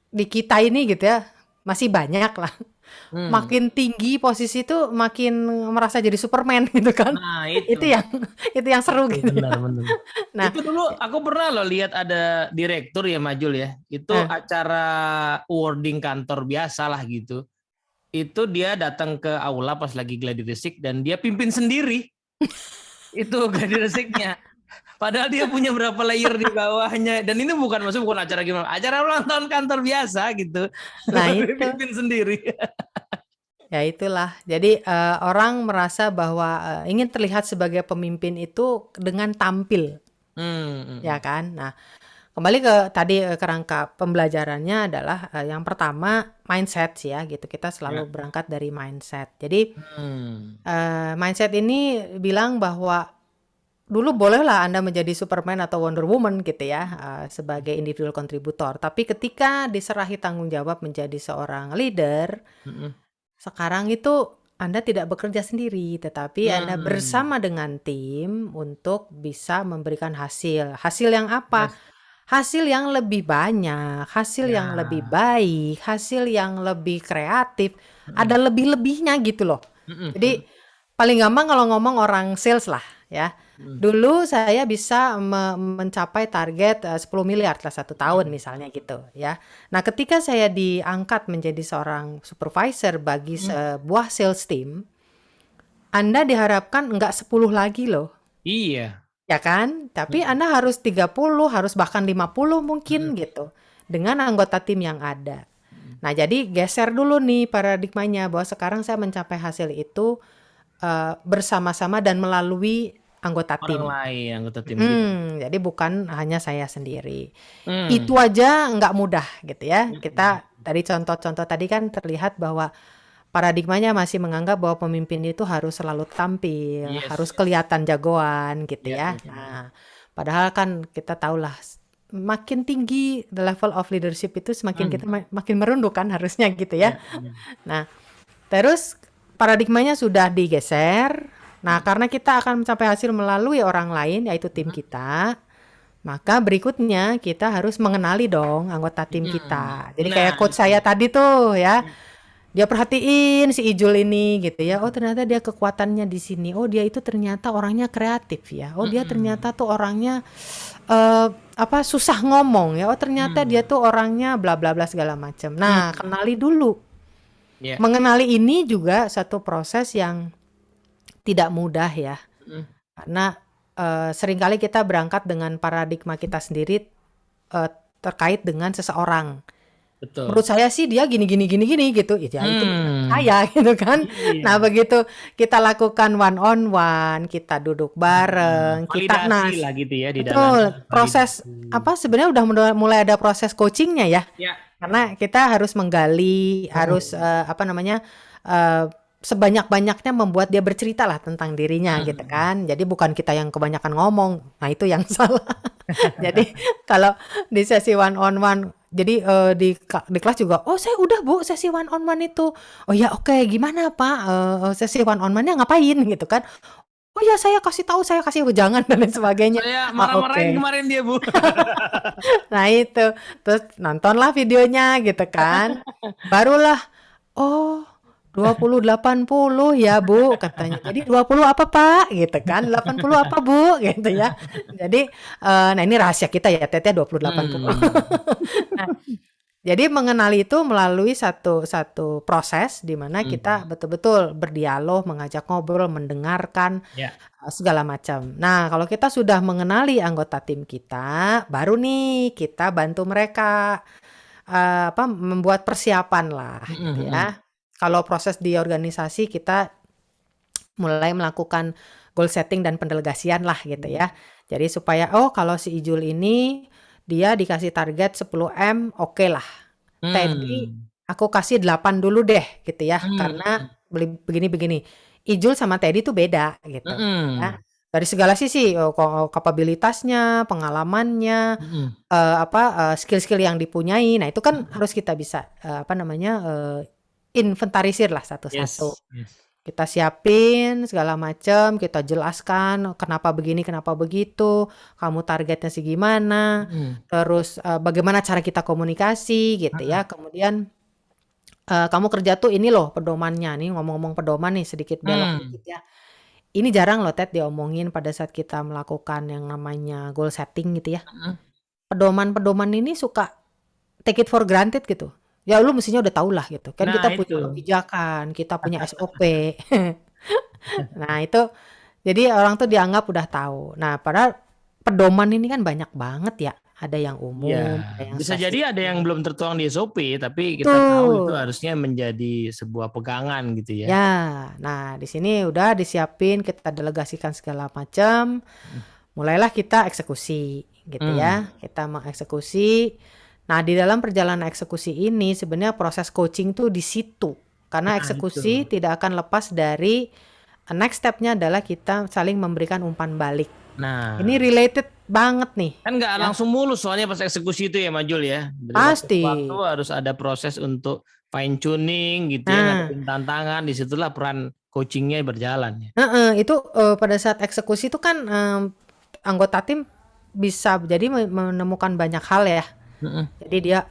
di kita ini gitu ya masih banyak lah. Hmm. Makin tinggi posisi tuh makin merasa jadi Superman gitu kan. Nah, Itu itu. yang seru Itu gitu ya. benar-benar. Nah, Itu dulu aku pernah loh lihat ada direktur ya Majul ya. Itu eh, acara awarding kantor biasa lah gitu. Itu dia datang ke aula pas lagi gladi resik dan dia pimpin sendiri. Itu gladi resiknya. Padahal dia punya berapa layer di bawahnya dan ini bukan acara gimana, acara ulang tahun kantor biasa gitu. nah Dia itu. pimpin sendiri. Ya itulah. Jadi orang merasa bahwa ingin terlihat sebagai pemimpin itu dengan tampil, ya Hmm. kan? Nah, kembali ke tadi kerangka pembelajarannya adalah yang pertama mindset sih ya gitu. Kita selalu Ya. berangkat dari mindset. Jadi Hmm. mindset ini bilang bahwa dulu bolehlah Anda menjadi Superman atau Wonder Woman gitu ya sebagai individual kontributor. Tapi ketika diserahi tanggung jawab menjadi seorang leader, Hmm. sekarang itu Anda tidak bekerja sendiri, tetapi Anda Hmm. bersama dengan tim untuk bisa memberikan hasil. Hasil yang apa? Yes. Hasil yang lebih banyak, hasil yang lebih Ya. baik, hasil yang lebih kreatif, ada Hmm. lebih-lebihnya gitu loh. Hmm. Jadi paling gampang kalau ngomong orang sales lah ya. Hmm. Dulu saya bisa mencapai target 10 miliar dalam 1 tahun misalnya gitu ya. Nah, ketika saya diangkat menjadi seorang supervisor bagi Hmm. sebuah sales team, Anda diharapkan enggak 10 lagi loh. Iya. Ya kan? Tapi Hmm. Anda harus 30, harus bahkan 50 mungkin Hmm. gitu. Dengan anggota tim yang ada. Hmm. Nah, jadi geser dulu nih paradigmanya bahwa sekarang saya mencapai hasil itu bersama-sama dan melalui anggota Orang tim. lain anggota tim gitu. Jadi bukan hanya saya sendiri. Hmm. Itu aja nggak mudah gitu ya. Hmm. Kita dari contoh-contoh tadi kan terlihat bahwa paradigmanya masih menganggap bahwa pemimpin itu harus selalu tampil, harus Yes. kelihatan jagoan gitu Ya, ya. ya, ya. Nah, padahal kan kita tahulah makin tinggi the level of leadership itu semakin Hmm. kita makin merunduk kan harusnya gitu ya. Ya, ya. Nah, terus paradigmanya sudah digeser. Nah, karena kita akan mencapai hasil melalui orang lain, yaitu tim Hmm. kita, maka berikutnya kita harus mengenali dong anggota tim Hmm. kita. Jadi Nah, kayak coach itu. saya tadi tuh ya, dia perhatiin si Ijul ini gitu ya. Oh, ternyata dia kekuatannya di sini. Oh, dia itu ternyata orangnya kreatif ya. Oh, dia ternyata Hmm. tuh orangnya susah ngomong ya. Oh, ternyata dia Hmm. tuh orangnya bla bla bla segala macam. Nah, Hmm. kenali dulu. Ya. Mengenali ini juga satu proses yang tidak mudah ya. Hmm. Karena seringkali kita berangkat dengan paradigma kita sendiri terkait dengan seseorang. Betul. Menurut saya sih dia gini gini gini gini gitu. Ya itu menurut Hmm. saya gitu kan. Nah, Iya. begitu kita lakukan one on one, kita duduk bareng, kita Validasi lah gitu ya di betul dalamnya. proses Validasi. apa sebenarnya udah mulai ada proses coachingnya ya. Ya. Karena kita harus menggali, harus sebanyak-banyaknya membuat dia bercerita lah tentang dirinya gitu Hmm. kan. Jadi bukan kita yang kebanyakan ngomong. Nah, itu yang salah. Jadi kalau di sesi one on one, jadi di kelas juga, oh saya udah Bu sesi one on one itu. Oh ya oke, gimana Pak? Sesi one on one-nya ngapain gitu kan? Oh ya saya kasih tahu, saya kasih jangan dan lain sebagainya. Saya Ah, marah-marahin oke. kemarin dia, Bu. Nah itu, terus nontonlah videonya gitu kan. Barulah, oh 20-80 ya Bu katanya. Jadi 20 apa Pak? Gitu kan. 80 apa Bu? Gitu ya. Jadi, nah ini rahasia kita ya Teteh 20-80. Hmm. Nah, jadi mengenali itu melalui satu proses di mana kita Hmm. betul-betul berdialog, mengajak ngobrol, mendengarkan Ya. segala macam. Nah, kalau kita sudah mengenali anggota tim kita, baru nih kita bantu mereka membuat persiapan lah gitu Hmm. ya. Kalau proses di organisasi kita mulai melakukan goal setting dan pendelegasian lah gitu ya. Jadi supaya kalau si Ijul ini dia dikasih target 10M, oke lah. Teddy Hmm. aku kasih 8 dulu deh gitu ya. Hmm. Karena begini-begini. Ijul sama Teddy tuh beda gitu ya. Hmm. Dari segala sisi kapabilitasnya, pengalamannya, Hmm. skill-skill yang dipunyai. Nah, itu kan harus kita bisa inventarisir lah satu-satu. Yes. Yes. Kita siapin segala macam, kita jelaskan kenapa begini, kenapa begitu, kamu targetnya segimana, Mm. terus bagaimana cara kita komunikasi gitu Mm. ya. Kemudian kamu kerja tuh ini loh pedomannya nih, ngomong-ngomong pedoman nih sedikit belok Mm. dikit ya. Ini jarang loh Ted diomongin pada saat kita melakukan yang namanya goal setting gitu ya. Mm. Pedoman-pedoman ini suka take it for granted gitu. Ya lu mestinya udah tau lah gitu. Kan Nah kita itu. punya kebijakan, kita punya SOP. Nah itu jadi orang tuh dianggap udah tahu. Nah padahal pedoman ini kan banyak banget ya. Ada yang Ya, umum, ada yang bisa jadi ada yang spesifik. belum tertuang di SOP, tapi kita tahu itu Tuh. harusnya menjadi sebuah pegangan gitu ya. Ya, nah di sini udah disiapin, kita delegasikan segala macam. Mulailah kita eksekusi gitu Hmm. ya. Kita mengeksekusi. Nah, di dalam perjalanan eksekusi ini sebenarnya proses coaching tuh di situ. Karena Nah itu. eksekusi tidak akan lepas dari next step-nya adalah kita saling memberikan umpan balik. Ini Nah, related banget nih kan nggak ya. langsung mulus soalnya pas eksekusi itu ya Majul ya. Dari waktu ke Pasti. waktu harus ada proses untuk fine tuning gitu ya, Nah, ngadepin tantangan. Disitulah peran coachingnya berjalan ya. itu pada saat eksekusi itu kan anggota tim bisa jadi menemukan banyak hal ya. Mm-mm. Jadi dia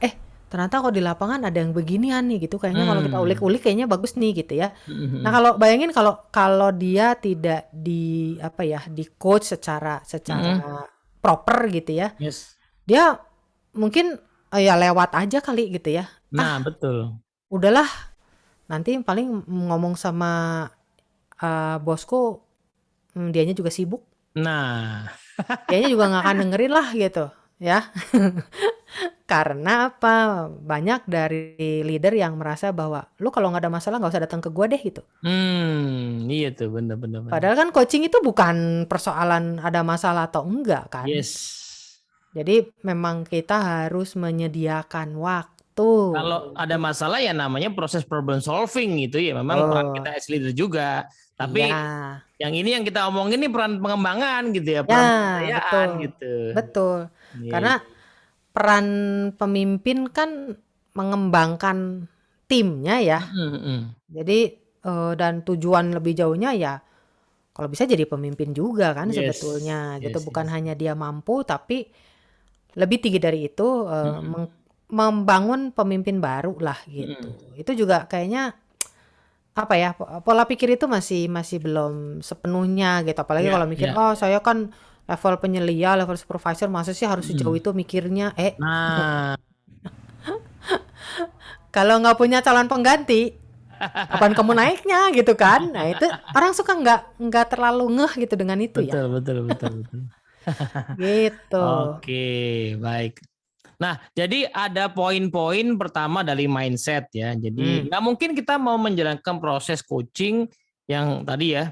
ternyata kok di lapangan ada yang beginian nih gitu. Kayaknya kalau kita Hmm. ulik-ulik kayaknya bagus nih gitu ya. Nah, Mm-mm. kalau bayangin kalau dia tidak di apa ya, di coach secara Mm-mm. proper gitu ya. Yes. Dia mungkin ya lewat aja kali gitu ya. Nah betul. Udahlah, nanti paling ngomong sama bosku, dianya juga sibuk. Nah. Dianya juga nggak akan dengerin lah gitu ya. Karena apa? Banyak dari leader yang merasa bahwa lu kalau nggak ada masalah nggak usah datang ke gua deh gitu. Iya tuh bener-bener. Padahal kan coaching itu bukan persoalan ada masalah atau enggak kan. Yes. Jadi memang kita harus menyediakan waktu. Kalau ada masalah ya namanya proses problem solving gitu ya. Memang peran kita Oh, as leader juga. iya. Tapi yang ini yang kita omongin ini peran pengembangan gitu ya, Ya, peran pemberdayaan betul. gitu. Betul. Iya, Karena iya. peran pemimpin kan mengembangkan timnya ya. Mm, mm. Jadi dan tujuan lebih jauhnya ya kalau bisa jadi pemimpin juga kan Yes, sebetulnya gitu. yes, Bukan yes. hanya dia mampu tapi lebih tinggi dari itu Mm, membangun pemimpin baru lah gitu. mm. Itu juga kayaknya apa ya, pola pikir itu masih belum sepenuhnya gitu. Apalagi Ya, kalau mikir, ya. oh saya kan level penyelia, level supervisor, masa sih harus sejauh Mm. itu mikirnya? Nah, Kalau nggak punya calon pengganti, kapan kamu naiknya gitu kan? Nah itu orang suka nggak terlalu ngeh gitu dengan itu ya. betul, betul, betul, betul. Gitu. Oke, baik. Nah, jadi ada poin-poin pertama dari mindset ya. Jadi Hmm, nggak mungkin kita mau menjalankan proses coaching yang tadi ya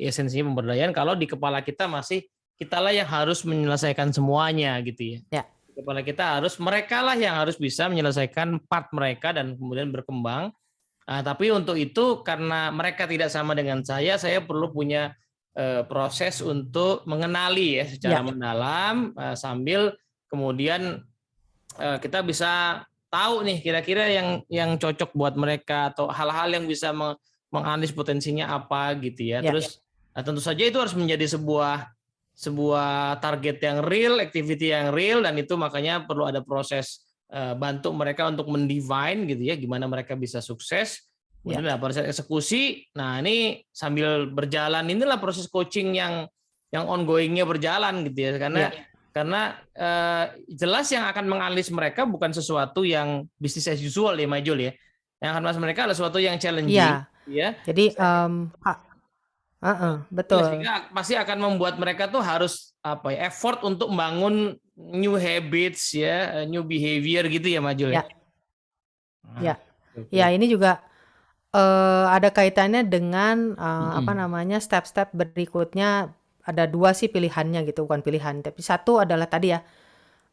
esensinya pemberdayaan kalau di kepala kita masih kitalah yang harus menyelesaikan semuanya gitu ya. ya, Di kepala kita harus mereka lah yang harus bisa menyelesaikan part mereka dan kemudian berkembang. Nah, tapi untuk itu karena mereka tidak sama dengan saya perlu punya proses untuk mengenali ya secara ya, mendalam sambil kemudian kita bisa tahu nih kira-kira yang cocok buat mereka atau hal-hal yang bisa menganalisis potensinya apa gitu ya. ya, Terus tentu saja itu harus menjadi sebuah target yang real, activity yang real dan itu makanya perlu ada proses bantu mereka untuk mendefine gitu ya gimana mereka bisa sukses. ya, Kemudian ada proses eksekusi. Nah, ini sambil berjalan inilah proses coaching yang ongoingnya berjalan gitu ya karena jelas yang akan menganalisis mereka bukan sesuatu yang bisnis as usual ya Majul ya. Yang akan menganalisis mereka adalah sesuatu yang challenging ya. ya. Jadi, betul. Sehingga pasti akan membuat mereka tuh harus apa ya effort untuk membangun new habits ya, new behavior gitu ya Majul ya. Ya, Nah, ya, ya. Ini juga ada kaitannya dengan apa mm-mm. namanya step-step berikutnya. Ada dua sih pilihannya gitu, bukan pilihan. Tapi satu adalah tadi ya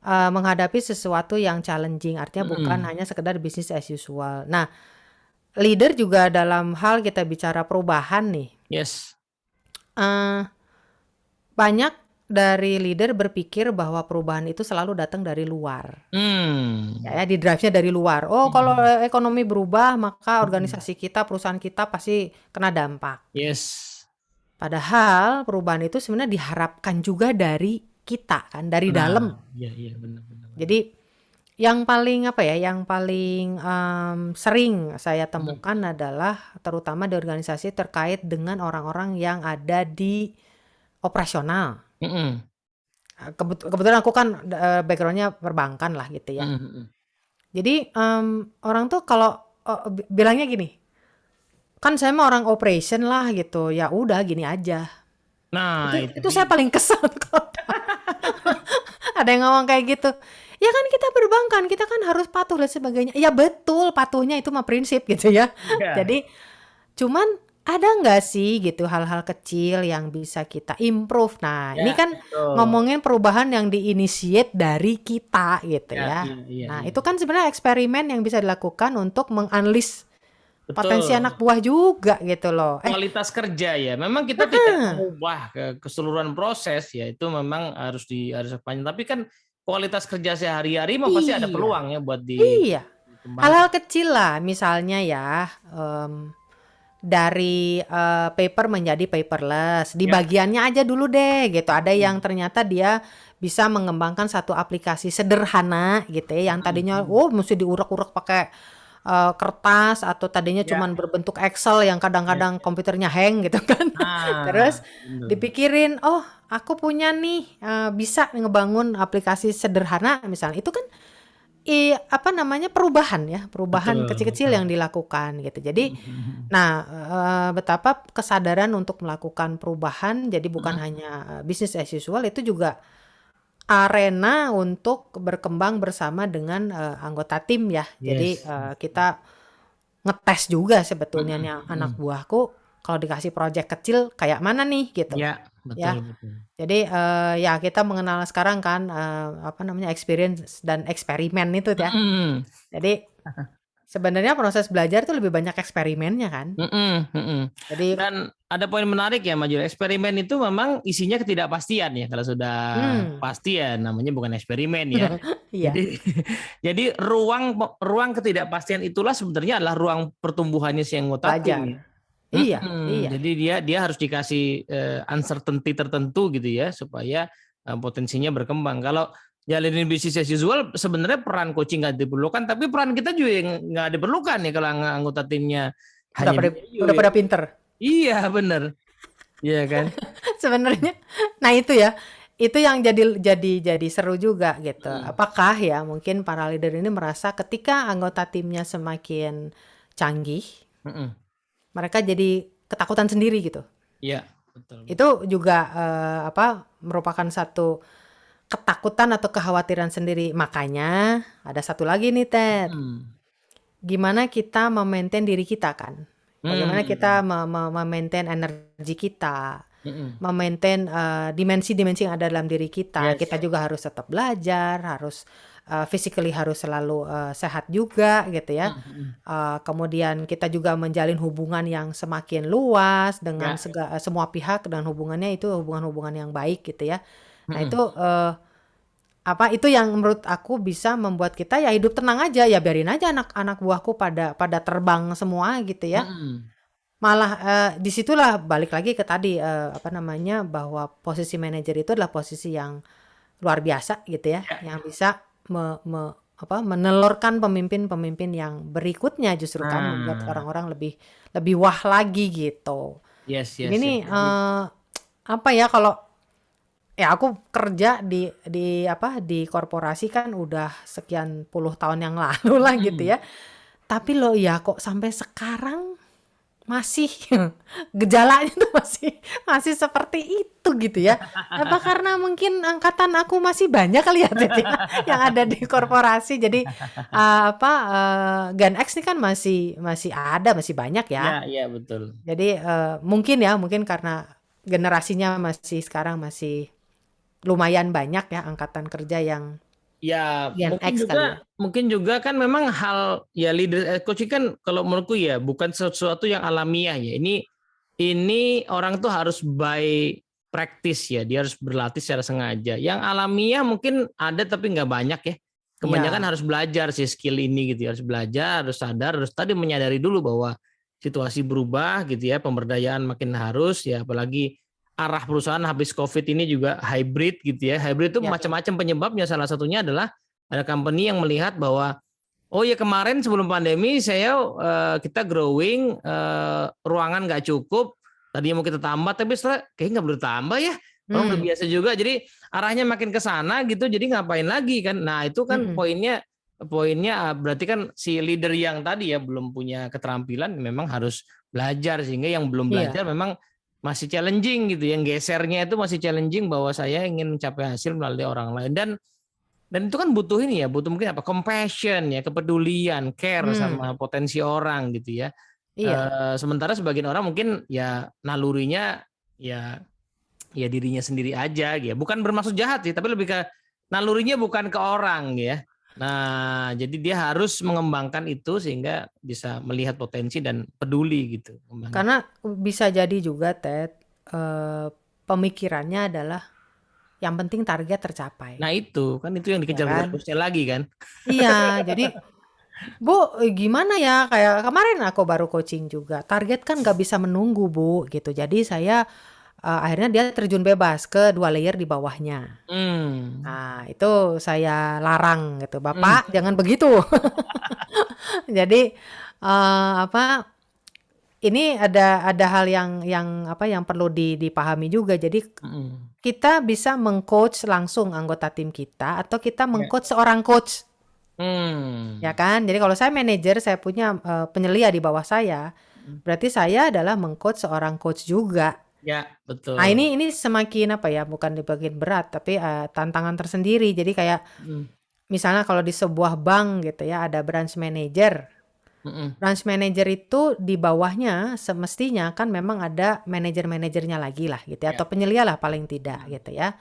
menghadapi sesuatu yang challenging. Artinya bukan Mm-mm. hanya sekedar bisnis as usual. Nah, leader juga dalam hal kita bicara perubahan nih. Yes. eh, Banyak dari leader berpikir bahwa perubahan itu selalu datang dari luar. Hmm. Ya, di drive-nya dari luar. Oh, kalau ekonomi berubah, maka Hmm. organisasi kita, perusahaan kita pasti kena dampak. Yes. Padahal perubahan itu sebenarnya diharapkan juga dari kita kan, dari dalam. Nah, iya iya benar benar benar. Jadi yang paling apa ya, yang paling sering saya Hmm. temukan adalah terutama di organisasi terkait dengan orang-orang yang ada di operasional. Hmm. Kebetulan aku kan background-nya perbankan lah gitu ya. Hmm. Hmm. Jadi orang tuh kalau bilangnya gini, kan saya mah orang operation lah gitu. Ya udah gini aja. Nah, itu Itu saya dia. paling kesel kalau ada yang ngomong kayak gitu. Ya kan kita perbankan, kita kan harus patuh dan sebagainya. Ya betul, patuhnya itu mah prinsip gitu ya. Iya. Jadi cuman ada nggak sih gitu hal-hal kecil yang bisa kita improve. Nah, ini Ya, kan betul. ngomongin perubahan yang diinisiate dari kita gitu Ya, ya. iya iya Nah, iya. itu kan sebenarnya eksperimen yang bisa dilakukan untuk menganalisis potensi Betul. anak buah juga gitu loh. Kualitas kerja ya. Memang kita tidak mengubah keseluruhan proses ya. Itu memang harus panjang. Tapi kan kualitas kerja sehari-hari mah pasti ada Iya, peluang ya buat iya. dikembangkan. Hal-hal kecil lah, misalnya ya, dari paper menjadi paperless, di Ya. bagiannya aja dulu deh gitu. Ada yang Hmm. ternyata dia bisa mengembangkan satu aplikasi sederhana gitu ya, yang tadinya Hmm. mesti diurak-urak pakai kertas atau tadinya Ya, cuman berbentuk Excel yang ya. kadang-kadang komputernya hang gitu kan. Ah, Terus benar. dipikirin, oh aku punya nih bisa ngebangun aplikasi sederhana misalnya. Itu kan apa namanya, perubahan ya, perubahan Betul, kecil-kecil betul. yang dilakukan gitu. Jadi, nah, betapa kesadaran untuk melakukan perubahan, jadi bukan hanya business as usual, itu juga arena untuk berkembang bersama dengan anggota tim ya. Jadi, Yes. kita ngetes juga sebetulnya nih anak Mm-mm. buahku kalau dikasih project kecil kayak mana nih gitu Ya, betul ya. betul. Jadi ya kita mengenal sekarang kan apa namanya experience dan eksperimen itu ya. Mm-mm. Jadi sebenarnya proses belajar tuh lebih banyak eksperimennya kan. Mm-mm, mm-mm. Jadi Dan ada poin menarik ya Majul, eksperimen itu memang isinya ketidakpastian ya. Kalau sudah hmm, pasti ya namanya bukan eksperimen ya. iya, Jadi jadi ruang ruang ketidakpastian itulah sebenarnya adalah ruang pertumbuhannya si anggota tim ya. belajar. Iya, iya. Jadi dia harus dikasih uncertainty tertentu gitu ya supaya potensinya berkembang. Kalau jalanin bisnis as usual sebenarnya peran coaching nggak diperlukan, tapi peran kita juga yang nggak diperlukan ya kalau anggota timnya Udah hanya pada BAU udah ya. pada pinter. Iya bener, iya kan. Sebenarnya nah itu ya. Itu yang jadi seru juga gitu. Hmm. Apakah ya mungkin para leader ini merasa ketika anggota timnya semakin canggih, Mm-mm. mereka jadi ketakutan sendiri gitu. Iya betul betul. Itu juga apa merupakan satu ketakutan atau kekhawatiran sendiri. Makanya ada satu lagi nih Ted. Hmm. Gimana kita memaintain diri kita kan? Bagaimana kita Hmm. memaintain energi kita, Mm-mm. memaintain dimensi-dimensi yang ada dalam diri kita. Yes. Kita juga harus tetap belajar, harus physically harus selalu sehat juga gitu ya. Mm-mm. Kemudian kita juga menjalin hubungan yang semakin luas dengan Ya. semua pihak dan hubungannya itu hubungan-hubungan yang baik gitu ya. Nah itu Mm-mm. apa itu yang menurut aku bisa membuat kita ya hidup tenang aja ya biarin aja anak-anak buahku pada terbang semua gitu ya. Mm-mm. Malah disitulah balik lagi ke tadi apa namanya bahwa posisi manajer itu adalah posisi yang luar biasa gitu ya, Ya. yang bisa menelurkan pemimpin-pemimpin yang berikutnya justru kan membuat Nah, orang-orang lebih lebih wah lagi gitu. yes Ini yes nih yes. Jadi, apa ya kalau ya aku kerja di apa di korporasi kan udah sekian puluh tahun yang lalu lah gitu mm-mm. ya. Tapi loh ya kok sampai sekarang masih gejalanya tuh masih masih seperti itu gitu ya. Apa karena mungkin angkatan aku masih banyak kali ya Ted, ya, yang ada di korporasi. Jadi apa Gen X ini kan masih masih ada, masih banyak Ya ya. ya betul. Jadi mungkin karena generasinya masih sekarang masih lumayan banyak ya angkatan kerja yang Ya Gen X kali ya. mungkin juga kan memang hal ya leader coaching kan kalau menurutku ya bukan sesuatu yang alamiah ya. Ini orang tuh harus by praktis ya, dia harus berlatih secara sengaja. Yang alamiah mungkin ada tapi nggak banyak ya. Kebanyakan Iya, harus belajar sih skill ini gitu ya. Harus belajar, harus sadar, harus tadi menyadari dulu bahwa situasi berubah gitu ya, pemberdayaan makin harus ya, apalagi arah perusahaan habis COVID ini juga hybrid gitu ya. Hybrid itu iya, macam-macam penyebabnya, salah satunya adalah ada company yang melihat bahwa oh ya kemarin sebelum pandemi kita growing, ruangan nggak cukup, tadinya mau kita tambah tapi setelah kayaknya nggak perlu tambah ya, orang udah hmm, biasa juga, jadi arahnya makin ke sana gitu, jadi ngapain lagi kan. Nah itu kan mm-mm. poinnya poinnya berarti kan si leader yang tadi ya belum punya keterampilan, memang harus belajar, sehingga yang belum belajar Iya, memang masih challenging gitu, yang gesernya itu masih challenging bahwa saya ingin mencapai hasil melalui orang lain. Dan itu kan butuh ini ya, butuh mungkin apa, compassion ya, kepedulian, care hmm, sama potensi orang gitu ya. iya. Sementara sebagian orang mungkin ya nalurinya ya ya dirinya sendiri aja gitu. Bukan bermaksud jahat sih, tapi lebih ke nalurinya bukan ke orang ya. Nah, jadi dia harus mengembangkan itu sehingga bisa melihat potensi dan peduli gitu. Karena bisa jadi juga, Ted, eh, pemikirannya adalah yang penting target tercapai, Nah, itu kan itu yang ya dikejar kan? bosnya lagi kan. Iya, jadi Bu, gimana ya? Kayak kemarin aku baru coaching juga. Target kan nggak bisa menunggu, Bu, gitu. Jadi saya akhirnya dia terjun bebas ke 2 layer di bawahnya. Hmm. Nah, itu saya larang gitu. Hmm. Bapak, jangan begitu. Jadi apa? Ini ada hal yang apa yang perlu dipahami juga. Jadi Hmm. kita bisa mengcoach langsung anggota tim kita atau kita Ya. mengcoach seorang coach, ya Hmm. kan? Jadi kalau saya manajer, saya punya penyelia di bawah saya, berarti saya adalah mengcoach seorang coach juga. Ya, Nah, betul. ini semakin apa ya? Bukan dibikin berat, tapi tantangan tersendiri. Jadi kayak Hmm. misalnya kalau di sebuah bank gitu ya, ada branch manager. Hmm. Branch manager itu di bawahnya semestinya kan memang ada manajer-manajernya lagi lah gitu ya, Ya. atau penyelia lah paling tidak Hmm. gitu ya.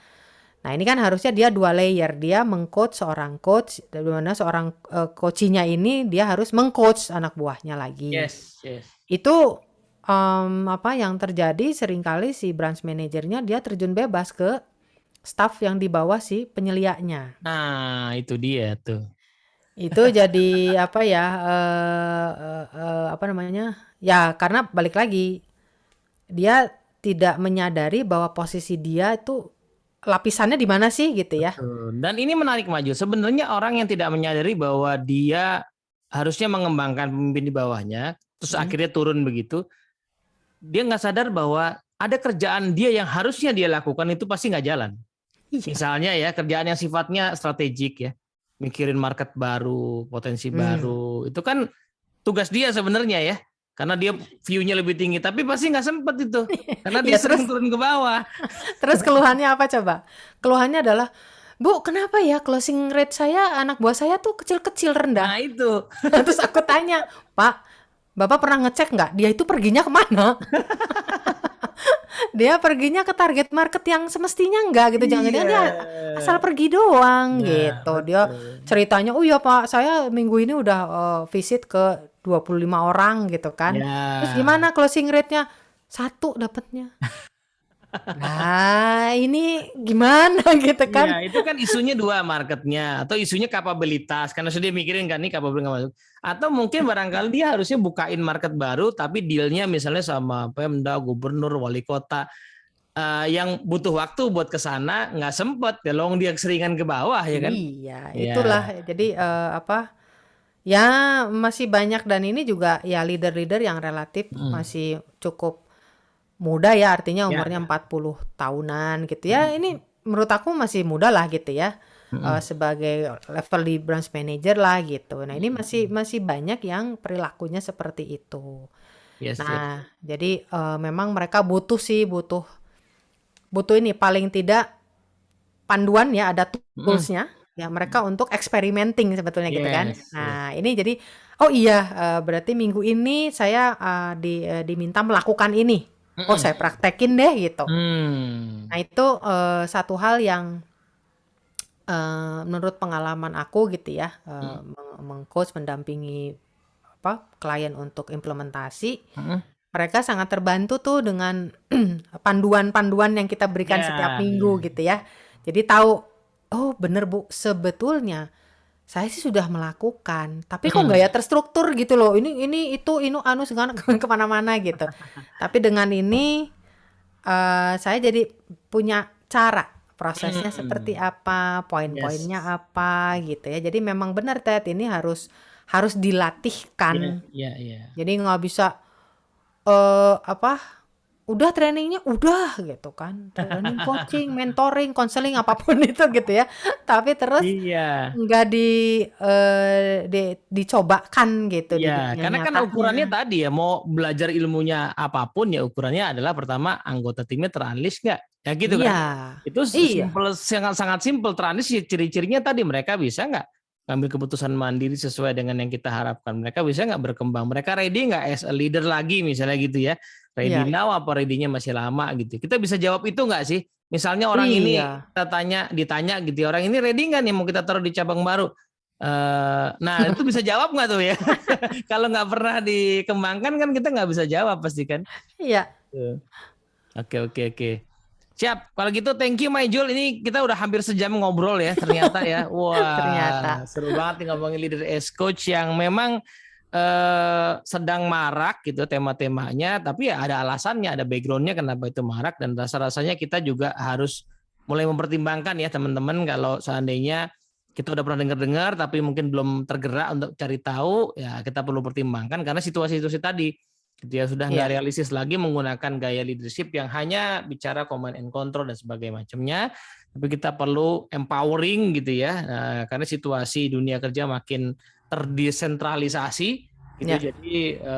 Nah, ini kan harusnya dia 2 layer, dia meng-coach seorang coach, di mana seorang coaching-nya ini dia harus meng-coach anak buahnya lagi. Yes, yes. Itu apa yang terjadi seringkali si branch manajernya dia terjun bebas ke staff yang di bawah si penyelianya. Nah, itu dia tuh. Itu jadi apa ya, apa namanya, ya karena balik lagi, dia tidak menyadari bahwa posisi dia itu lapisannya di mana sih gitu ya. Betul. Dan ini menarik maju. Sebenarnya orang yang tidak menyadari bahwa dia harusnya mengembangkan pemimpin di bawahnya, terus Mhm. akhirnya turun begitu, dia nggak sadar bahwa ada kerjaan dia yang harusnya dia lakukan itu pasti nggak jalan. Iya. Misalnya ya kerjaan yang sifatnya strategik ya, mikirin market baru, potensi Hmm. baru, itu kan tugas dia sebenarnya ya, karena dia view-nya lebih tinggi, tapi pasti nggak sempet itu, karena dia Ya sering terus turun ke bawah. terus keluhannya apa coba? Keluhannya adalah, "Bu, kenapa ya closing rate saya, anak buah saya tuh kecil-kecil, rendah?" Nah itu, Terus aku tanya, "Pak, Bapak pernah ngecek nggak dia itu perginya kemana?" Dia perginya ke target market yang semestinya enggak gitu, jangan-jangan iya. dia asal pergi doang Nah gitu. Dia betul. ceritanya, "Oh iya Pak, saya minggu ini udah visit ke 25 orang gitu kan. Terus Ya, gimana closing rate-nya? 1 dapatnya." Nah, ini gimana gitu kan? iya itu kan isunya dua, marketnya atau isunya kapabilitas, karena sudah mikirin kan nih kapabilitas nggak masuk. Atau mungkin barangkali dia harusnya bukain market baru, tapi dealnya misalnya sama Pemda, gubernur, wali kota, yang butuh waktu buat ke sana nggak sempet ya, long dia keseringan ke bawah ya kan. Iya, itulah. Ya. Jadi apa, ya masih banyak dan ini juga ya leader-leader yang relatif Hmm. masih cukup muda ya, artinya Ya. umurnya 40 tahunan gitu ya. Ini Hmm. menurut aku masih muda lah gitu ya. Hmm. Sebagai level di branch manager lah gitu. Nah, ini masih Hmm. masih banyak yang perilakunya seperti itu. Yes, yes. Nah, jadi memang mereka butuh sih, butuh butuh ini paling tidak panduan ya, ada Hmm. tools-nya ya mereka untuk experimenting sebetulnya gitu kan. Yes, yes. Nah, ini jadi oh iya, berarti minggu ini saya diminta melakukan ini. Oh, Hmm. saya praktekin deh gitu. Hmm. Nah, itu satu hal yang menurut pengalaman aku gitu ya, Hmm. meng-coach, mendampingi apa klien untuk implementasi, Hmm. Mereka sangat terbantu tuh dengan panduan-panduan yang kita berikan setiap Ya, minggu ya. gitu ya. Jadi tahu, oh bener Bu, sebetulnya saya sih sudah melakukan, tapi kok nggak ya terstruktur gitu loh. Ini itu anu segala kemana-mana gitu. Tapi dengan ini saya jadi punya cara prosesnya seperti Hmm, apa, poin-poinnya yes. apa gitu ya. Jadi memang benar Ted, ini harus harus Ya, dilatihkan. ya, ya. Jadi nggak bisa apa, udah trainingnya udah gitu kan, training, coaching, mentoring, konseling, apapun itu gitu ya. Tapi terus Iya. nggak dicobakan gitu di Iya, dunia karena kan ukurannya nyatanya. tadi ya, mau belajar ilmunya apapun ya ukurannya adalah pertama anggota timnya teranalis nggak, ya gitu kan? Iya, Itu iya, simple, sangat simpel teranalis. Ciri-cirinya tadi mereka bisa nggak ngambil keputusan mandiri sesuai dengan yang kita harapkan. Mereka bisa nggak berkembang. Mereka ready nggak as a leader lagi misalnya gitu ya. Ready iya, now apa ready-nya masih lama gitu. Kita bisa jawab itu nggak sih? Misalnya orang ini iya. kita ditanya gitu ya, orang ini ready nggak nih mau kita taruh di cabang baru? Nah itu bisa jawab nggak tuh ya? Kalau nggak pernah dikembangkan kan kita nggak bisa jawab pasti kan. Iya, Oke, oke, oke. Siap. Kalau gitu thank you Maijul. Ini kita udah hampir sejam ngobrol ya ternyata ya. Wah, ternyata. seru banget nih ngomongin leader as coach yang memang sedang marak gitu tema-temanya. Tapi ya ada alasannya, ada backgroundnya kenapa itu marak. Dan rasa-rasanya kita juga harus mulai mempertimbangkan ya teman-teman, kalau seandainya kita udah pernah dengar-dengar tapi mungkin belum tergerak untuk cari tahu, ya kita perlu pertimbangkan karena situasi-situasi tadi dia sudah nggak Iya, realistis lagi menggunakan gaya leadership yang hanya bicara command and control dan sebagainya macamnya, tapi kita perlu empowering gitu ya. Nah, karena situasi dunia kerja makin terdesentralisasi gitu, iya, jadi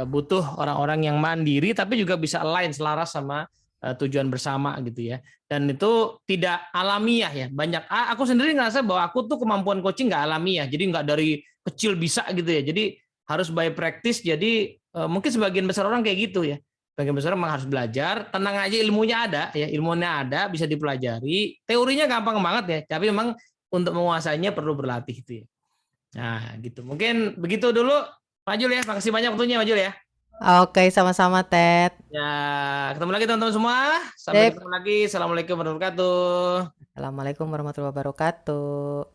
butuh orang-orang yang mandiri tapi juga bisa align selaras sama tujuan bersama gitu ya. Dan itu tidak alamiah ya, banyak aku sendiri ngerasa bahwa aku tuh kemampuan coaching nggak alamiah, jadi nggak dari kecil bisa gitu ya, jadi harus by practice. Jadi mungkin sebagian besar orang kayak gitu ya. Sebagian besar memang harus belajar, tenang aja, ilmunya ada ya, ilmunya ada, bisa dipelajari. Teorinya gampang banget ya, tapi memang untuk menguasainya perlu berlatih itu ya. Nah, gitu. Mungkin begitu dulu Pak Jul ya. Makasih banyak waktunya Pak Jul ya. oke, sama-sama Ted. Ya, ketemu lagi teman-teman semua. Sampai Sip. ketemu lagi. Assalamualaikum warahmatullahi wabarakatuh. Assalamualaikum warahmatullahi wabarakatuh.